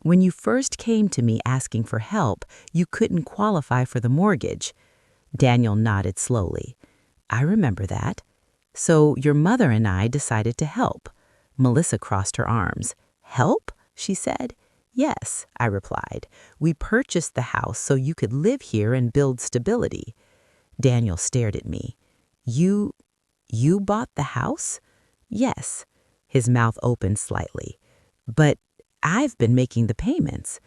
When you first came to me asking for help, you couldn't qualify for the mortgage. Daniel nodded slowly. I remember that. So your mother and I decided to help. Melissa crossed her arms. Help? She said. Yes, I replied. We purchased the house so you could live here and build stability. Daniel stared at me. You bought the house? Yes. His mouth opened slightly. But I've been making the payments.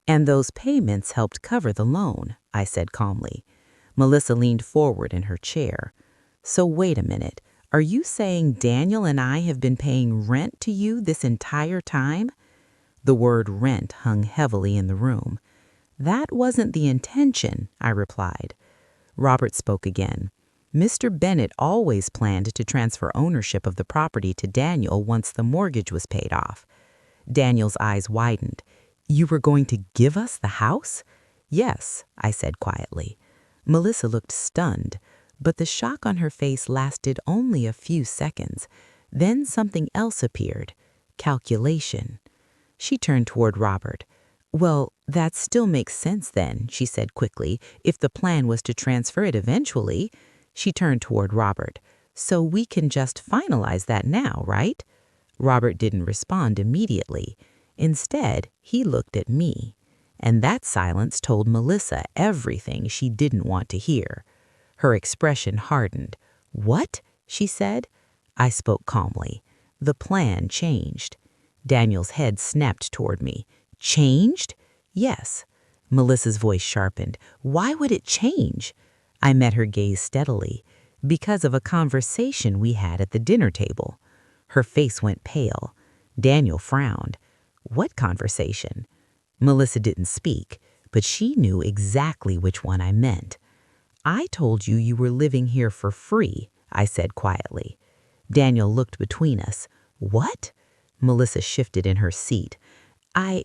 And those payments helped cover the loan, I said calmly. Melissa leaned forward in her chair. So wait a minute. Are you saying Daniel and I have been paying rent to you this entire time? The word rent hung heavily in the room. That wasn't the intention, I replied. Robert spoke again. Mr. Bennett always planned to transfer ownership of the property to Daniel once the mortgage was paid off. Daniel's eyes widened. You were going to give us the house? Yes, I said quietly. Melissa looked stunned, but the shock on her face lasted only a few seconds. Then something else appeared. Calculation. She turned toward Robert. Well, that still makes sense then, she said quickly, if the plan was to transfer it eventually. She turned toward Robert. So we can just finalize that now, right? Robert didn't respond immediately. Instead, he looked at me. And that silence told Melissa everything she didn't want to hear. Her expression hardened. What? She said. I spoke calmly. The plan changed. Daniel's head snapped toward me. Changed? Yes. Melissa's voice sharpened. Why would it change? I met her gaze steadily. Because of a conversation we had at the dinner table. Her face went pale. Daniel frowned. What conversation? Melissa didn't speak, but she knew exactly which one I meant. I told you you were living here for free, I said quietly. Daniel looked between us. What? Melissa shifted in her seat. I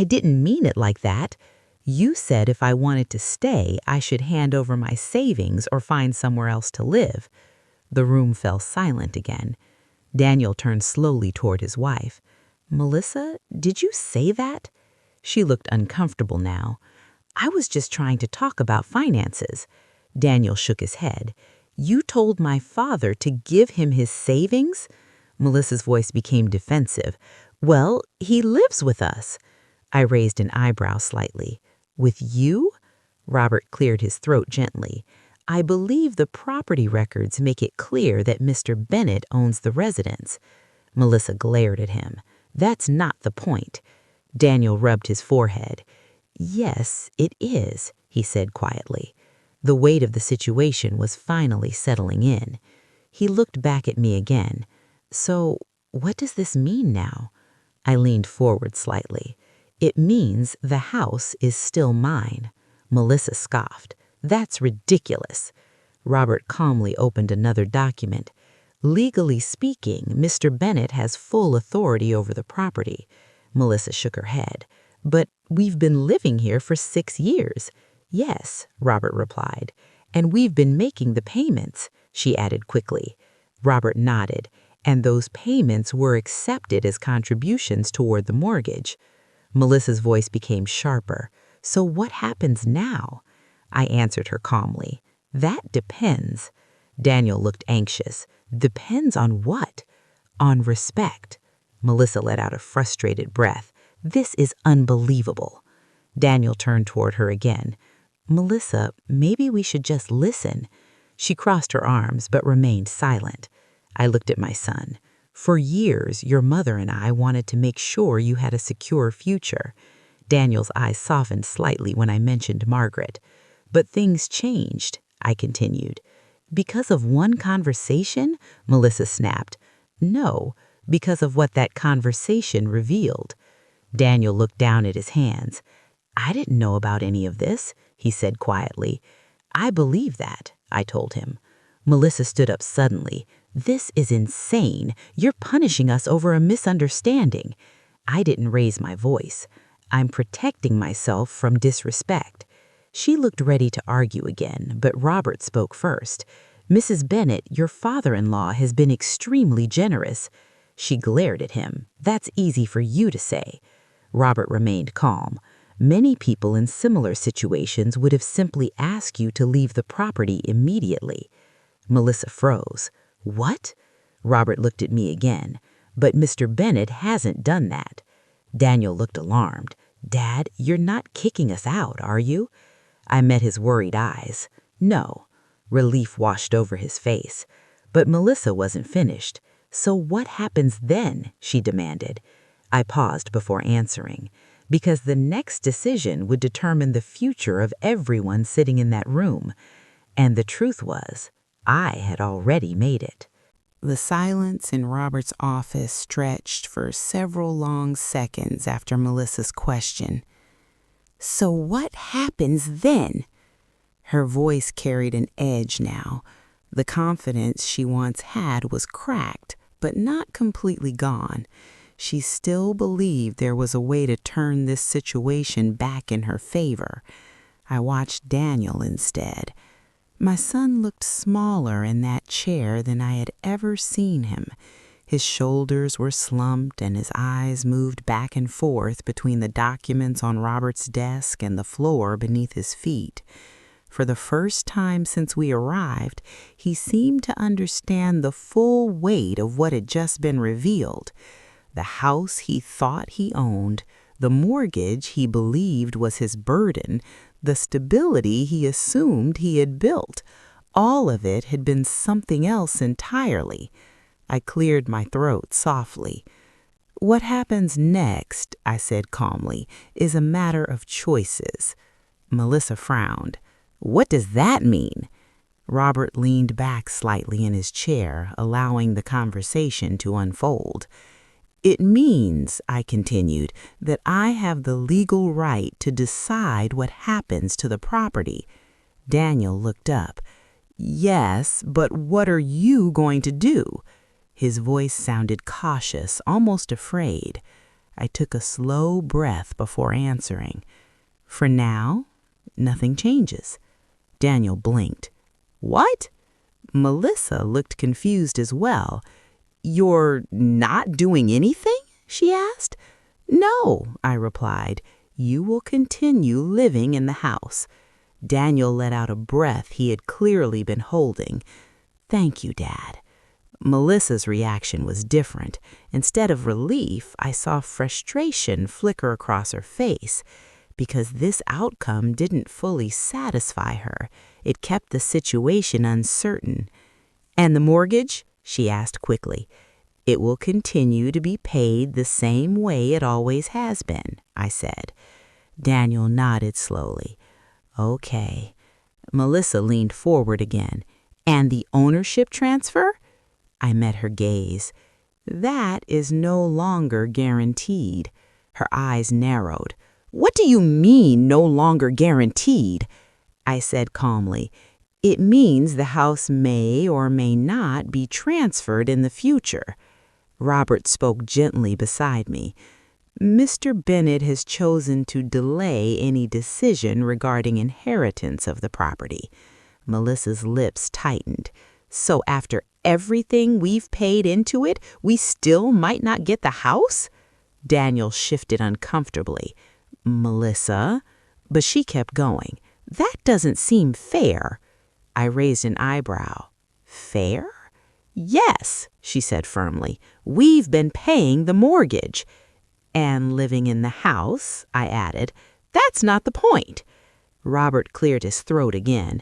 didn't mean it like that. You said if I wanted to stay, I should hand over my savings or find somewhere else to live. The room fell silent again. Daniel turned slowly toward his wife. Melissa, did you say that? She looked uncomfortable now. I was just trying to talk about finances. Daniel shook his head. You told my father to give him his savings? Melissa's voice became defensive. Well, he lives with us. I raised an eyebrow slightly. With you? Robert cleared his throat gently. I believe the property records make it clear that Mr. Bennett owns the residence. Melissa glared at him. That's not the point. Daniel rubbed his forehead. Yes, it is, he said quietly. The weight of the situation was finally settling in. He looked back at me again. So, what does this mean now? I leaned forward slightly. It means the house is still mine. Melissa scoffed. That's ridiculous. Robert calmly opened another document. Legally speaking, Mr. Bennett has full authority over the property. Melissa shook her head. But we've been living here for 6 years. Yes, Robert replied. And we've been making the payments, she added quickly. Robert nodded. And those payments were accepted as contributions toward the mortgage. Melissa's voice became sharper. So what happens now? I answered her calmly. That depends. Daniel looked anxious. Depends on what? On respect. Melissa let out a frustrated breath. This is unbelievable. Daniel turned toward her again. Melissa, maybe we should just listen. She crossed her arms but remained silent. I looked at my son. For years, your mother and I wanted to make sure you had a secure future. Daniel's eyes softened slightly when I mentioned Margaret. But things changed, I continued. Because of one conversation? Melissa snapped. No, because of what that conversation revealed. Daniel looked down at his hands. I didn't know about any of this, he said quietly. I believe that, I told him. Melissa stood up suddenly. This is insane. You're punishing us over a misunderstanding. I didn't raise my voice. I'm protecting myself from disrespect. She looked ready to argue again, but Robert spoke first. Mrs. Bennett, your father-in-law has been extremely generous. She glared at him. That's easy for you to say. Robert remained calm. Many people in similar situations would have simply asked you to leave the property immediately. Melissa froze. What? Robert looked at me again. But Mr. Bennett hasn't done that. Daniel looked alarmed. Dad, you're not kicking us out, are you? I met his worried eyes. No. Relief washed over his face. But Melissa wasn't finished. So what happens then? She demanded. I paused before answering, because the next decision would determine the future of everyone sitting in that room. And the truth was, I had already made it. The silence in Robert's office stretched for several long seconds after Melissa's question. So what happens then? Her voice carried an edge now. The confidence she once had was cracked, but not completely gone. She still believed there was a way to turn this situation back in her favor. I watched Daniel instead. My son looked smaller in that chair than I had ever seen him. His shoulders were slumped and his eyes moved back and forth between the documents on Robert's desk and the floor beneath his feet. For the first time since we arrived, he seemed to understand the full weight of what had just been revealed. The house he thought he owned, the mortgage he believed was his burden, the stability he assumed he had built, all of it had been something else entirely. I cleared my throat softly. What happens next, I said calmly, is a matter of choices. Melissa frowned. What does that mean? Robert leaned back slightly in his chair, allowing the conversation to unfold. It means, I continued, that I have the legal right to decide what happens to the property. Daniel looked up. Yes, but what are you going to do? His voice sounded cautious, almost afraid. I took a slow breath before answering. For now, nothing changes. Daniel blinked. What? Melissa looked confused as well. You're not doing anything? She asked. No, I replied. You will continue living in the house. Daniel let out a breath he had clearly been holding. Thank you, Dad. Melissa's reaction was different. Instead of relief, I saw frustration flicker across her face. Because this outcome didn't fully satisfy her. It kept the situation uncertain. And the mortgage? She asked quickly. It will continue to be paid the same way it always has been, I said. Daniel nodded slowly. Okay. Melissa leaned forward again. And the ownership transfer? I met her gaze. That is no longer guaranteed. Her eyes narrowed. What do you mean, no longer guaranteed? I said calmly. It means the house may or may not be transferred in the future. Robert spoke gently beside me. Mr. Bennett has chosen to delay any decision regarding inheritance of the property. Melissa's lips tightened. So after everything we've paid into it, we still might not get the house? Daniel shifted uncomfortably. Melissa? But she kept going. That doesn't seem fair. I raised an eyebrow. Fair? Yes, she said firmly. We've been paying the mortgage. And living in the house, I added. That's not the point. Robert cleared his throat again.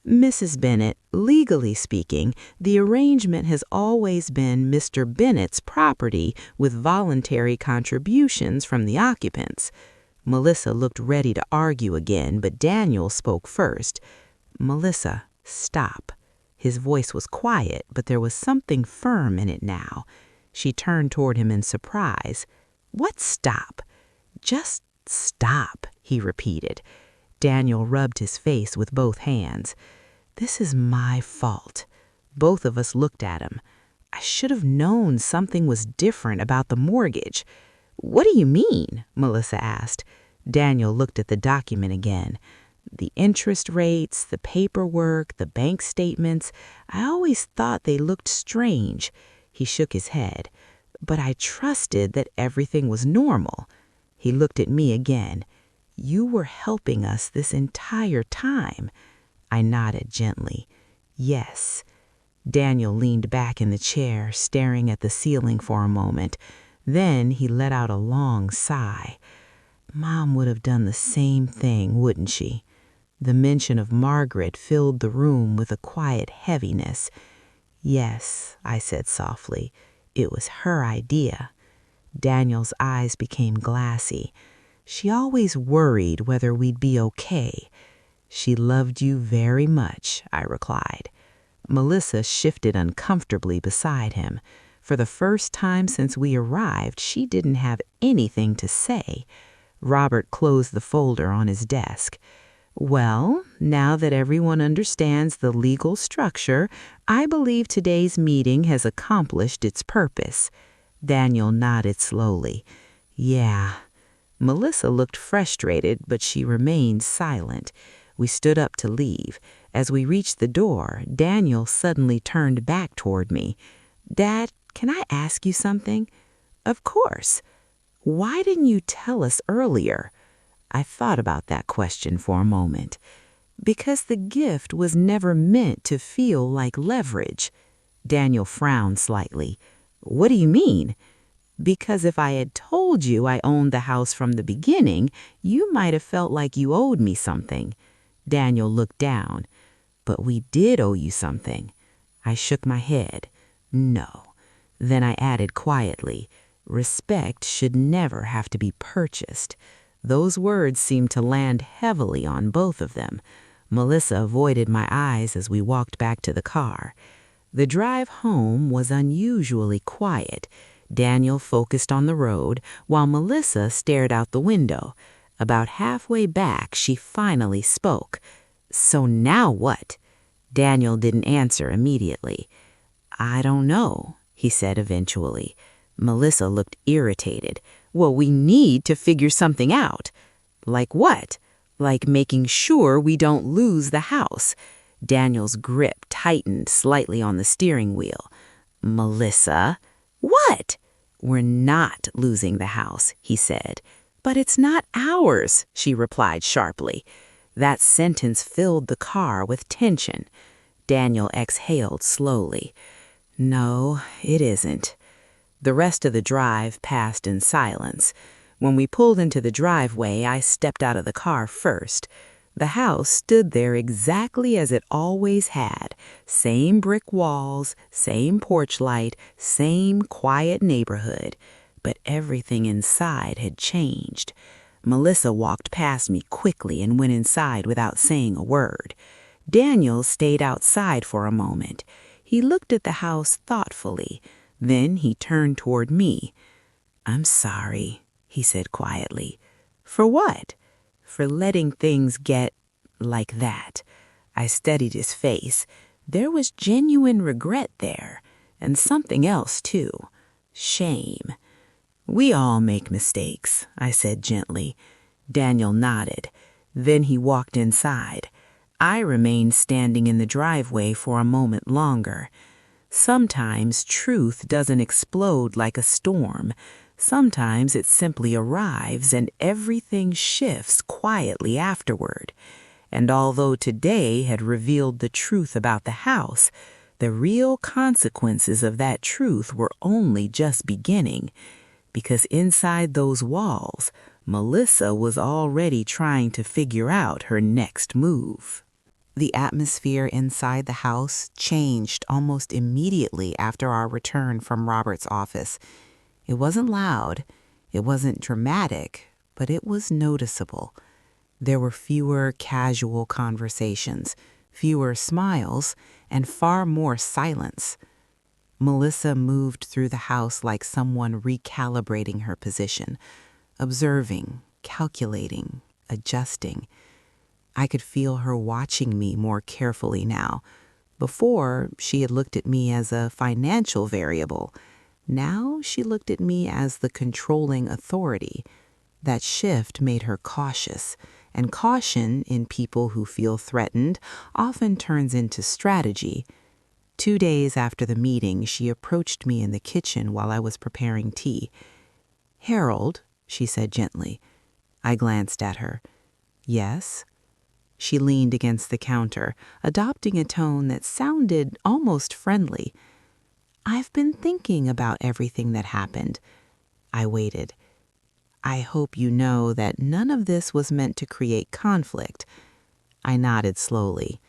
Mrs. Bennett, legally speaking, the arrangement has always been Mr. Bennett's property with voluntary contributions from the occupants. Melissa looked ready to argue again, but Daniel spoke first. Melissa, stop. His voice was quiet, but there was something firm in it now. She turned toward him in surprise. What stop? Just stop, he repeated. Daniel rubbed his face with both hands. This is my fault. Both of us looked at him. I should have known something was different about the mortgage. What do you mean? Melissa asked. Daniel looked at the document again. The interest rates, the paperwork, the bank statements, I always thought they looked strange. He shook his head. But I trusted that everything was normal. He looked at me again. "You were helping us this entire time." I nodded gently. "Yes." Daniel leaned back in the chair, staring at the ceiling for a moment. Then he let out a long sigh. "Mom would have done the same thing, wouldn't she?" The mention of Margaret filled the room with a quiet heaviness. "Yes," I said softly. "It was her idea." Daniel's eyes became glassy. "She always worried whether we'd be okay." "She loved you very much," I replied. Melissa shifted uncomfortably beside him. For the first time since we arrived, she didn't have anything to say. Robert closed the folder on his desk. "Well, now that everyone understands the legal structure, I believe today's meeting has accomplished its purpose." Daniel nodded slowly. "Yeah." Melissa looked frustrated, but she remained silent. We stood up to leave. As we reached the door, Daniel suddenly turned back toward me. "Dad, can I ask you something?" "Of course." "Why didn't you tell us earlier?" I thought about that question for a moment. "Because the gift was never meant to feel like leverage." Daniel frowned slightly. "What do you mean?" "Because if I had told you I owned the house from the beginning, you might have felt like you owed me something." Daniel looked down. "But we did owe you something." I shook my head. "No." Then I added quietly, "Respect should never have to be purchased." Those words seemed to land heavily on both of them. Melissa avoided my eyes as we walked back to the car. The drive home was unusually quiet. Daniel focused on the road, while Melissa stared out the window. About halfway back, she finally spoke. "So now what?" Daniel didn't answer immediately. "I don't know," he said eventually. Melissa looked irritated. "Well, we need to figure something out." "Like what?" "Like making sure we don't lose the house." Daniel's grip tightened slightly on the steering wheel. "Melissa." "What?" "We're not losing the house," he said. "But it's not ours," she replied sharply. That sentence filled the car with tension. Daniel exhaled slowly. "No, it isn't." The rest of the drive passed in silence. When we pulled into the driveway, I stepped out of the car first. The house stood there exactly as it always had. Same brick walls, same porch light, same quiet neighborhood. But everything inside had changed. Melissa walked past me quickly and went inside without saying a word. Daniel stayed outside for a moment. He looked at the house thoughtfully. Then he turned toward me. "I'm sorry," he said quietly. "For what?" "For letting things get like that." I studied his face. There was genuine regret there, and something else too. Shame. "We all make mistakes," I said gently. Daniel nodded. Then he walked inside. I remained standing in the driveway for a moment longer. Sometimes truth doesn't explode like a storm. Sometimes it simply arrives and everything shifts quietly afterward. And although today had revealed the truth about the house, the real consequences of that truth were only just beginning. Because inside those walls, Melissa was already trying to figure out her next move. The atmosphere inside the house changed almost immediately after our return from Robert's office. It wasn't loud, it wasn't dramatic, but it was noticeable. There were fewer casual conversations, fewer smiles, and far more silence. Melissa moved through the house like someone recalibrating her position, observing, calculating, adjusting. I could feel her watching me more carefully now. Before, she had looked at me as a financial variable. Now she looked at me as the controlling authority. That shift made her cautious, and caution in people who feel threatened often turns into strategy. 2 days after the meeting, she approached me in the kitchen while I was preparing tea. "Harold," she said gently. I glanced at her. Yes? She leaned against the counter, adopting a tone that sounded almost friendly. I've been thinking about everything that happened. I waited. I hope you know that none of this was meant to create conflict. I nodded slowly.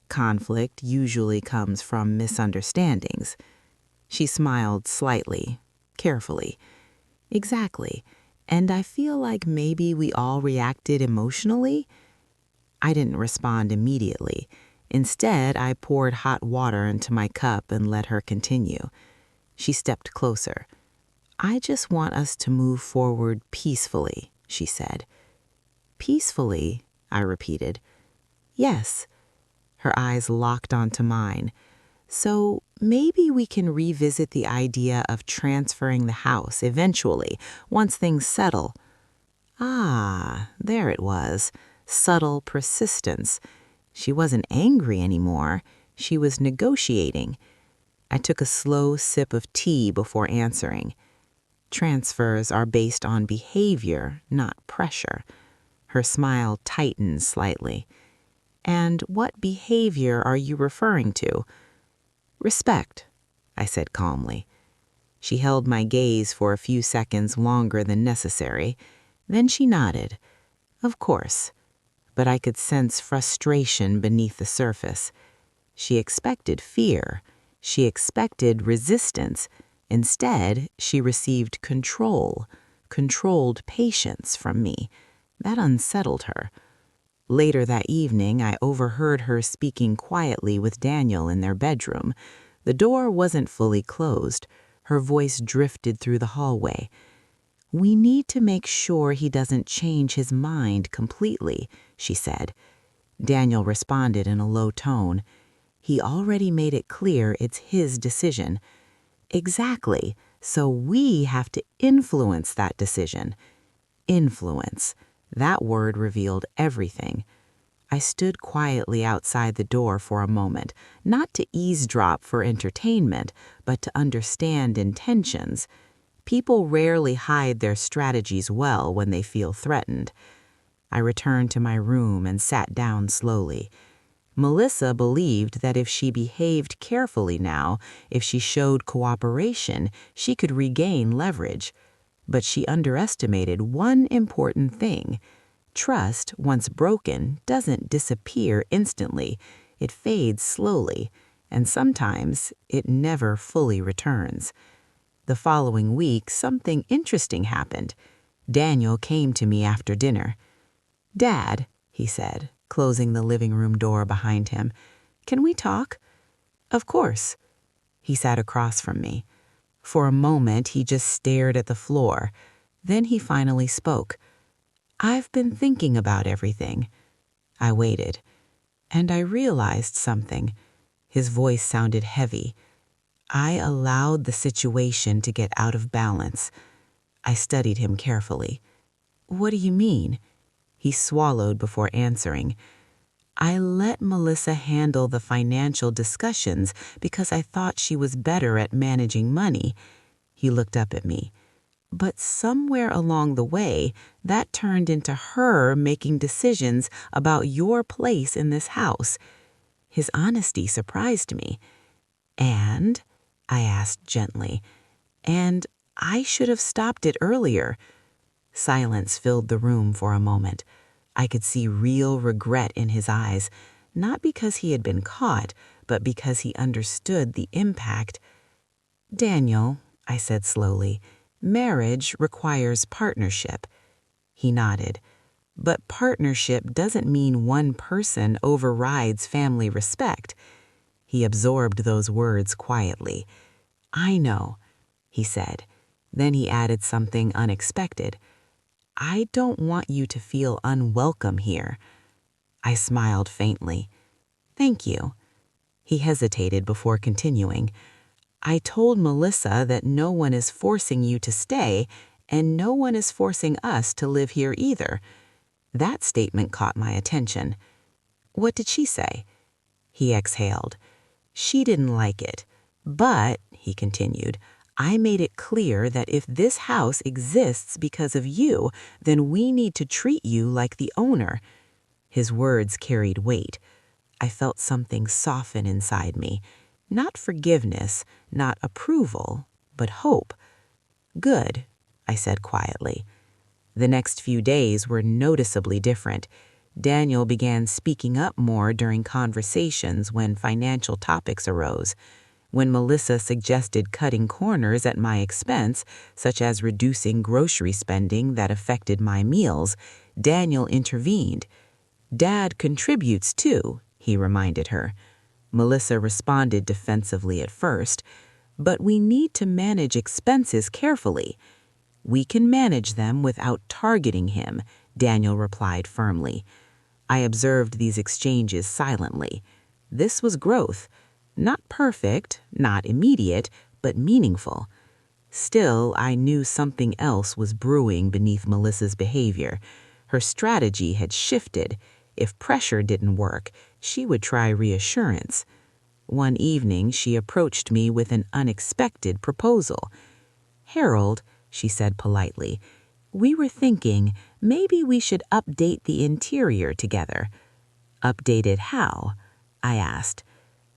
Conflict usually comes from misunderstandings. She smiled slightly, carefully. Exactly. And I feel like maybe we all reacted emotionally. I didn't respond immediately. Instead, I poured hot water into my cup and let her continue. She stepped closer. I just want us to move forward peacefully, she said. Peacefully, I repeated. Yes. Her eyes locked onto mine. So maybe we can revisit the idea of transferring the house eventually, once things settle. Ah, there it was. Subtle persistence. She wasn't angry anymore. She was negotiating. I took a slow sip of tea before answering. Transfers are based on behavior, not pressure. Her smile tightened slightly. And what behavior are you referring to? Respect, I said calmly. She held my gaze for a few seconds longer than necessary. Then she nodded. Of course. But I could sense frustration beneath the surface. She expected fear. She expected resistance. Instead, she received control, controlled patience from me. That unsettled her. Later that evening, I overheard her speaking quietly with Daniel in their bedroom. The door wasn't fully closed. Her voice drifted through the hallway. We need to make sure he doesn't change his mind completely, she said. Daniel responded in a low tone. He already made it clear it's his decision. Exactly. So we have to influence that decision. Influence. That word revealed everything. I stood quietly outside the door for a moment, not to eavesdrop for entertainment, but to understand intentions. People rarely hide their strategies well when they feel threatened. I returned to my room and sat down slowly. Melissa believed that if she behaved carefully now, if she showed cooperation, she could regain leverage. But she underestimated one important thing. Trust, once broken, doesn't disappear instantly. It fades slowly, and sometimes it never fully returns. The following week, something interesting happened. Daniel came to me after dinner. "Dad," he said, closing the living room door behind him, "can we talk?" "Of course." He sat across from me. For a moment, he just stared at the floor. Then he finally spoke. "I've been thinking about everything." I waited, and I realized something. His voice sounded heavy. I allowed the situation to get out of balance. I studied him carefully. "What do you mean?" He swallowed before answering. "I let Melissa handle the financial discussions because I thought she was better at managing money." He looked up at me. "But somewhere along the way, that turned into her making decisions about your place in this house." His honesty surprised me. "And?" I asked gently. "And I should have stopped it earlier." Silence filled the room for a moment. I could see real regret in his eyes, not because he had been caught, but because he understood the impact. "Daniel," I said slowly, "marriage requires partnership." He nodded. "But partnership doesn't mean one person overrides family respect." He absorbed those words quietly. "I know," he said. Then he added something unexpected. "I don't want you to feel unwelcome here." I smiled faintly. "Thank you." He hesitated before continuing. "I told Melissa that no one is forcing you to stay, and no one is forcing us to live here either." That statement caught my attention. "What did she say?" He exhaled. "She didn't like it. But," he continued, I made it clear that if this house exists because of you, then we need to treat you like the owner." His words carried weight. I felt something soften inside me. Not forgiveness, not approval, but hope. "Good," I said quietly. The next few days were noticeably different. Daniel began speaking up more during conversations when financial topics arose. When Melissa suggested cutting corners at my expense, such as reducing grocery spending that affected my meals, Daniel intervened. "Dad contributes too," he reminded her. Melissa responded defensively at first, "But we need to manage expenses carefully." "We can manage them without targeting him," Daniel replied firmly. I observed these exchanges silently. This was growth. Not perfect, not immediate, but meaningful. Still, I knew something else was brewing beneath Melissa's behavior. Her strategy had shifted. If pressure didn't work, she would try reassurance. One evening, she approached me with an unexpected proposal. "Harold," she said politely, "we were thinking maybe we should update the interior together." "Update it how?" I asked.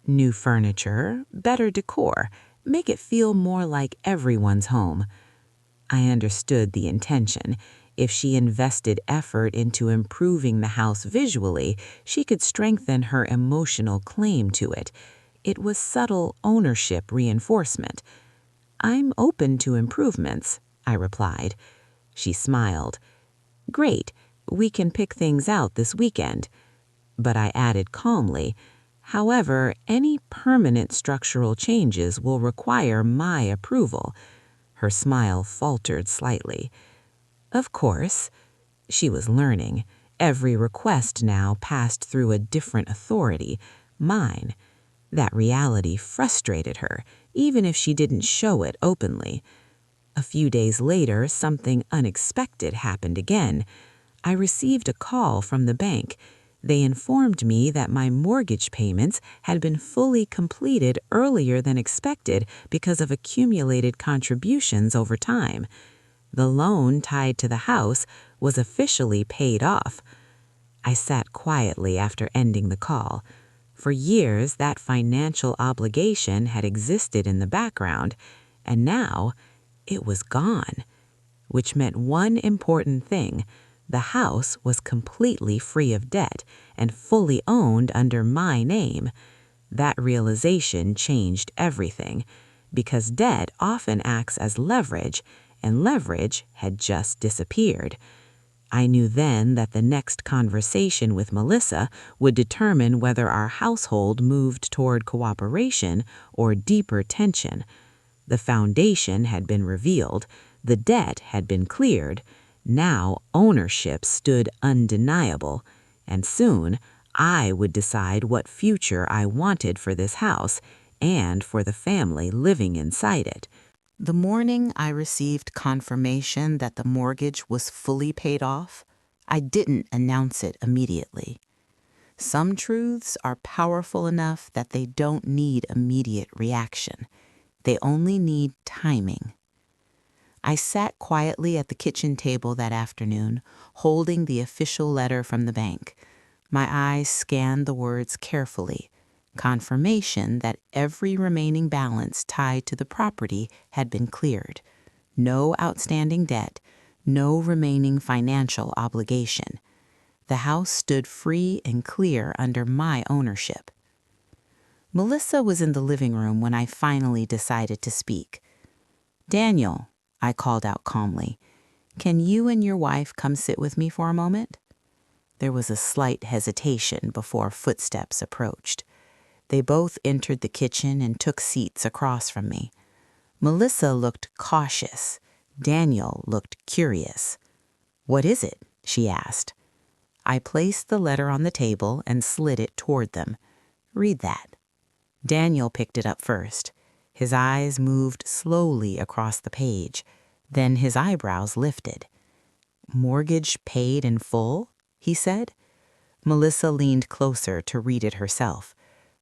"New furniture, better decor, make it feel more like everyone's home." I understood the intention. If she invested effort into improving the house visually, she could strengthen her emotional claim to it. It was subtle ownership reinforcement. "I'm open to improvements," I replied. She smiled. "Great, we can pick things out this weekend." But I added calmly, "However, any permanent structural changes will require my approval." Her smile faltered slightly. "Of course." She was learning. Every request now passed through a different authority, mine. That reality frustrated her, even if she didn't show it openly. A few days later, something unexpected happened again. I received a call from the bank. They informed me that my mortgage payments had been fully completed earlier than expected because of accumulated contributions over time. The loan tied to the house was officially paid off. I sat quietly after ending the call. For years, that financial obligation had existed in the background, and now it was gone, which meant one important thing. The house was completely free of debt and fully owned under my name. That realization changed everything, because debt often acts as leverage, and leverage had just disappeared. I knew then that the next conversation with Melissa would determine whether our household moved toward cooperation or deeper tension. The foundation had been revealed, the debt had been cleared. Now ownership stood undeniable, and soon I would decide what future I wanted for this house and for the family living inside it. The morning I received confirmation that the mortgage was fully paid off, I didn't announce it immediately. Some truths are powerful enough that they don't need immediate reaction. They only need timing. I sat quietly at the kitchen table that afternoon, holding the official letter from the bank. My eyes scanned the words carefully. Confirmation that every remaining balance tied to the property had been cleared. No outstanding debt, no remaining financial obligation. The house stood free and clear under my ownership. Melissa was in the living room when I finally decided to speak. "Daniel," I called out calmly, "can you and your wife come sit with me for a moment?" There was a slight hesitation before footsteps approached. They both entered the kitchen and took seats across from me. Melissa looked cautious. Daniel looked curious. "What is it?" she asked. I placed the letter on the table and slid it toward them. "Read that." Daniel picked it up first. His eyes moved slowly across the page. Then his eyebrows lifted. "Mortgage paid in full?" he said. Melissa leaned closer to read it herself.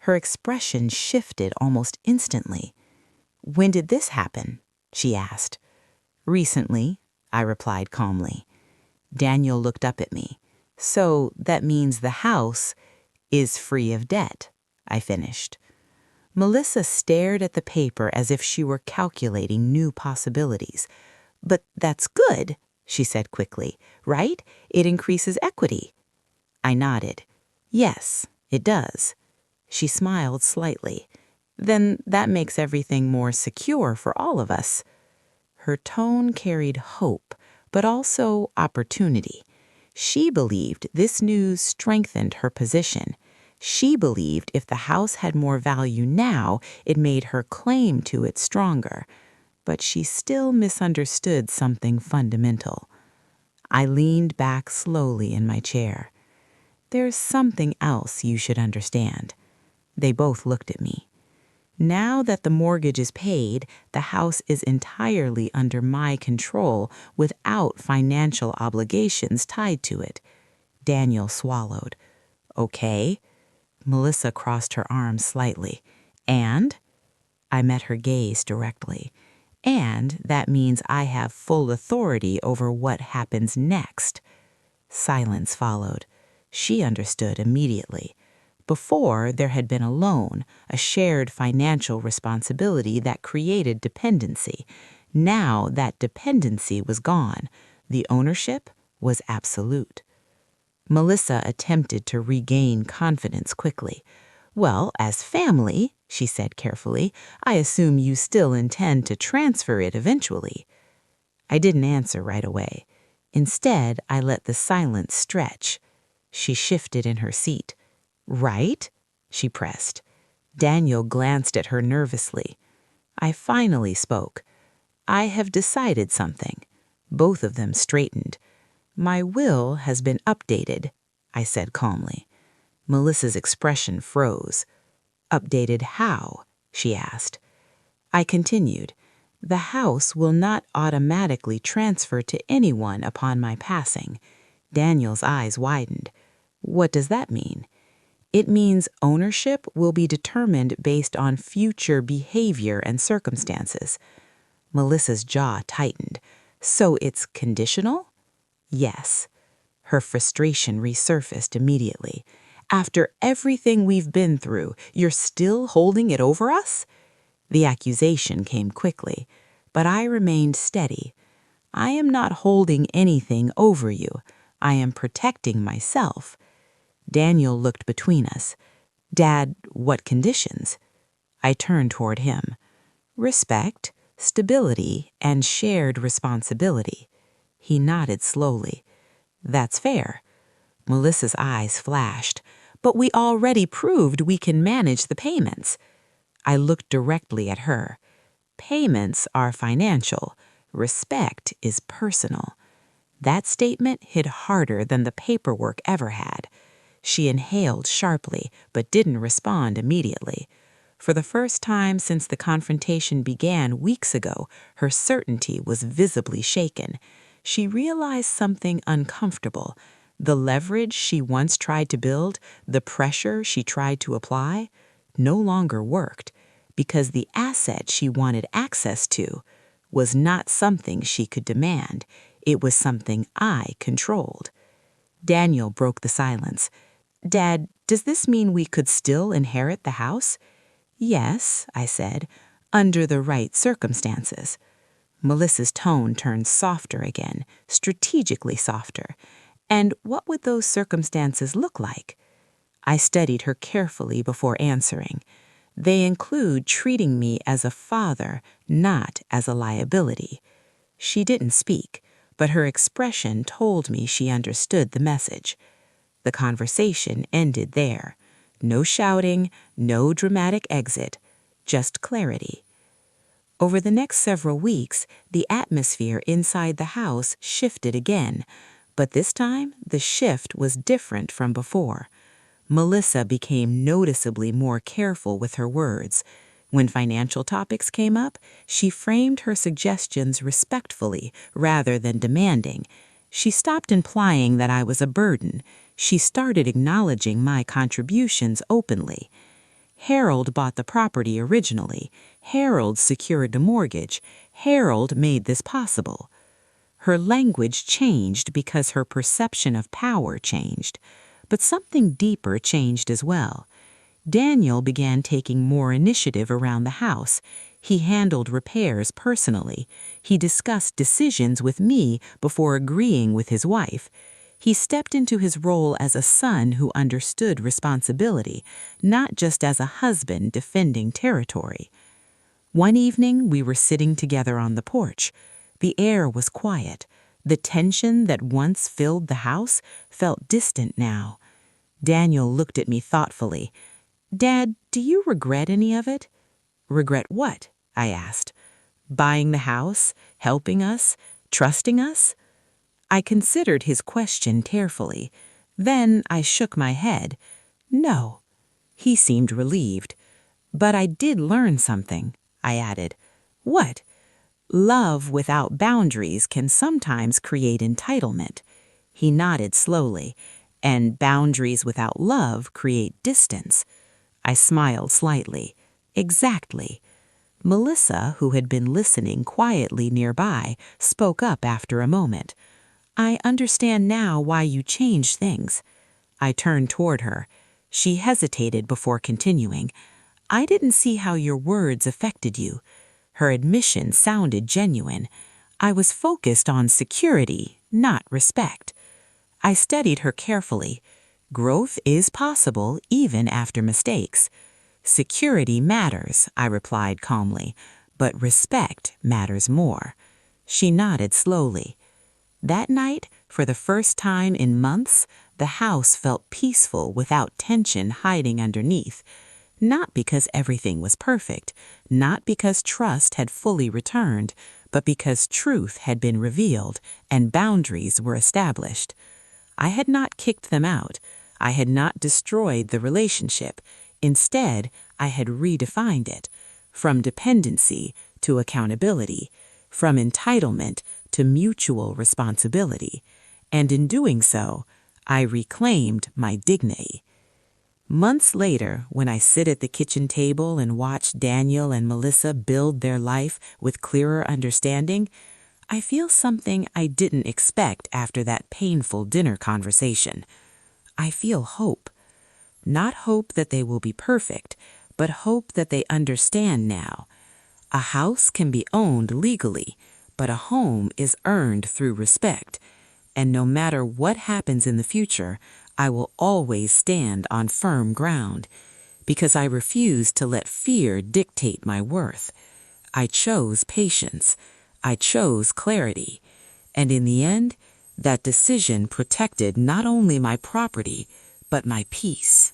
Her expression shifted almost instantly. "When did this happen?" she asked. Recently, I replied calmly. Daniel looked up at me. So that means the house is free of debt, I finished. Melissa stared at the paper as if she were calculating new possibilities. But that's good, she said quickly, right? It increases equity. I nodded. Yes, it does. She smiled slightly. Then that makes everything more secure for all of us. Her tone carried hope, but also opportunity. She believed this news strengthened her position. She believed if the house had more value now, it made her claim to it stronger. But she still misunderstood something fundamental. I leaned back slowly in my chair. There's something else you should understand. They both looked at me. Now that the mortgage is paid, the house is entirely under my control without financial obligations tied to it. Daniel swallowed. Okay. Melissa crossed her arms slightly. And? I met her gaze directly. And that means I have full authority over what happens next. Silence followed. She understood immediately. Before, there had been a loan, a shared financial responsibility that created dependency. Now that dependency was gone. The ownership was absolute. Melissa attempted to regain confidence quickly. Well, as family, she said carefully, I assume you still intend to transfer it eventually. I didn't answer right away. Instead, I let the silence stretch. She shifted in her seat. Right? She pressed. Daniel glanced at her nervously. I finally spoke. I have decided something. Both of them straightened. My will has been updated, I said calmly. Melissa's expression froze. Updated how? She asked. I continued. The house will not automatically transfer to anyone upon my passing. Daniel's eyes widened. What does that mean? It means ownership will be determined based on future behavior and circumstances. Melissa's jaw tightened. So it's conditional? Yes. Her frustration resurfaced immediately. After everything we've been through, you're still holding it over us? The accusation came quickly, but I remained steady. I am not holding anything over you. I am protecting myself. Daniel looked between us. Dad, what conditions? I turned toward him. Respect, stability, and shared responsibility. He nodded slowly. That's fair. Melissa's eyes flashed. But we already proved we can manage the payments. I looked directly at her. Payments are financial. Respect is personal. That statement hit harder than the paperwork ever had. She inhaled sharply, but didn't respond immediately. For the first time since the confrontation began weeks ago, her certainty was visibly shaken. She realized something uncomfortable. The leverage she once tried to build, the pressure she tried to apply, no longer worked, because the asset she wanted access to was not something she could demand. It was something I controlled. Daniel broke the silence. Dad, does this mean we could still inherit the house? Yes, I said, under the right circumstances. Melissa's tone turned softer again, strategically softer. And what would those circumstances look like? I studied her carefully before answering. They include treating me as a father, not as a liability. She didn't speak, but her expression told me she understood the message. The conversation ended there. No shouting, no dramatic exit, just clarity. Over the next several weeks, the atmosphere inside the house shifted again, but this time the shift was different from before. Melissa became noticeably more careful with her words. When financial topics came up, she framed her suggestions respectfully rather than demanding. She stopped implying that I was a burden. She started acknowledging my contributions openly. Harold bought the property originally. Harold secured the mortgage. Harold made this possible. Her language changed because her perception of power changed, but something deeper changed as well. Daniel began taking more initiative around the house. He handled repairs personally. He discussed decisions with me before agreeing with his wife. He stepped into his role as a son who understood responsibility, not just as a husband defending territory. One evening, we were sitting together on the porch. The air was quiet. The tension that once filled the house felt distant now. Daniel looked at me thoughtfully. "Dad, do you regret any of it?" "Regret what?" I asked. "Buying the house, helping us, trusting us?" I considered his question carefully. Then I shook my head. "No." He seemed relieved. "But I did learn something," I added. "What?" "Love without boundaries can sometimes create entitlement." He nodded slowly. "And boundaries without love create distance." I smiled slightly. "Exactly." Melissa, who had been listening quietly nearby, spoke up after a moment. "I understand now why you changed things." I turned toward her. She hesitated before continuing. "I didn't see how your words affected you." Her admission sounded genuine. "I was focused on security, not respect." I studied her carefully. Growth is possible even after mistakes. "Security matters," I replied calmly, "but respect matters more." She nodded slowly. That night, for the first time in months, the house felt peaceful without tension hiding underneath. Not because everything was perfect, not because trust had fully returned, but because truth had been revealed and boundaries were established. I had not kicked them out. I had not destroyed the relationship. Instead, I had redefined it, from dependency to accountability, from entitlement to mutual responsibility. And in doing so, I reclaimed my dignity. Months later, when I sit at the kitchen table and watch Daniel and Melissa build their life with clearer understanding, I feel something I didn't expect after that painful dinner conversation. I feel hope. Not hope that they will be perfect, but hope that they understand now. A house can be owned legally, but a home is earned through respect. And no matter what happens in the future, I will always stand on firm ground, because I refuse to let fear dictate my worth. I chose patience. I chose clarity. And in the end, that decision protected not only my property, but my peace.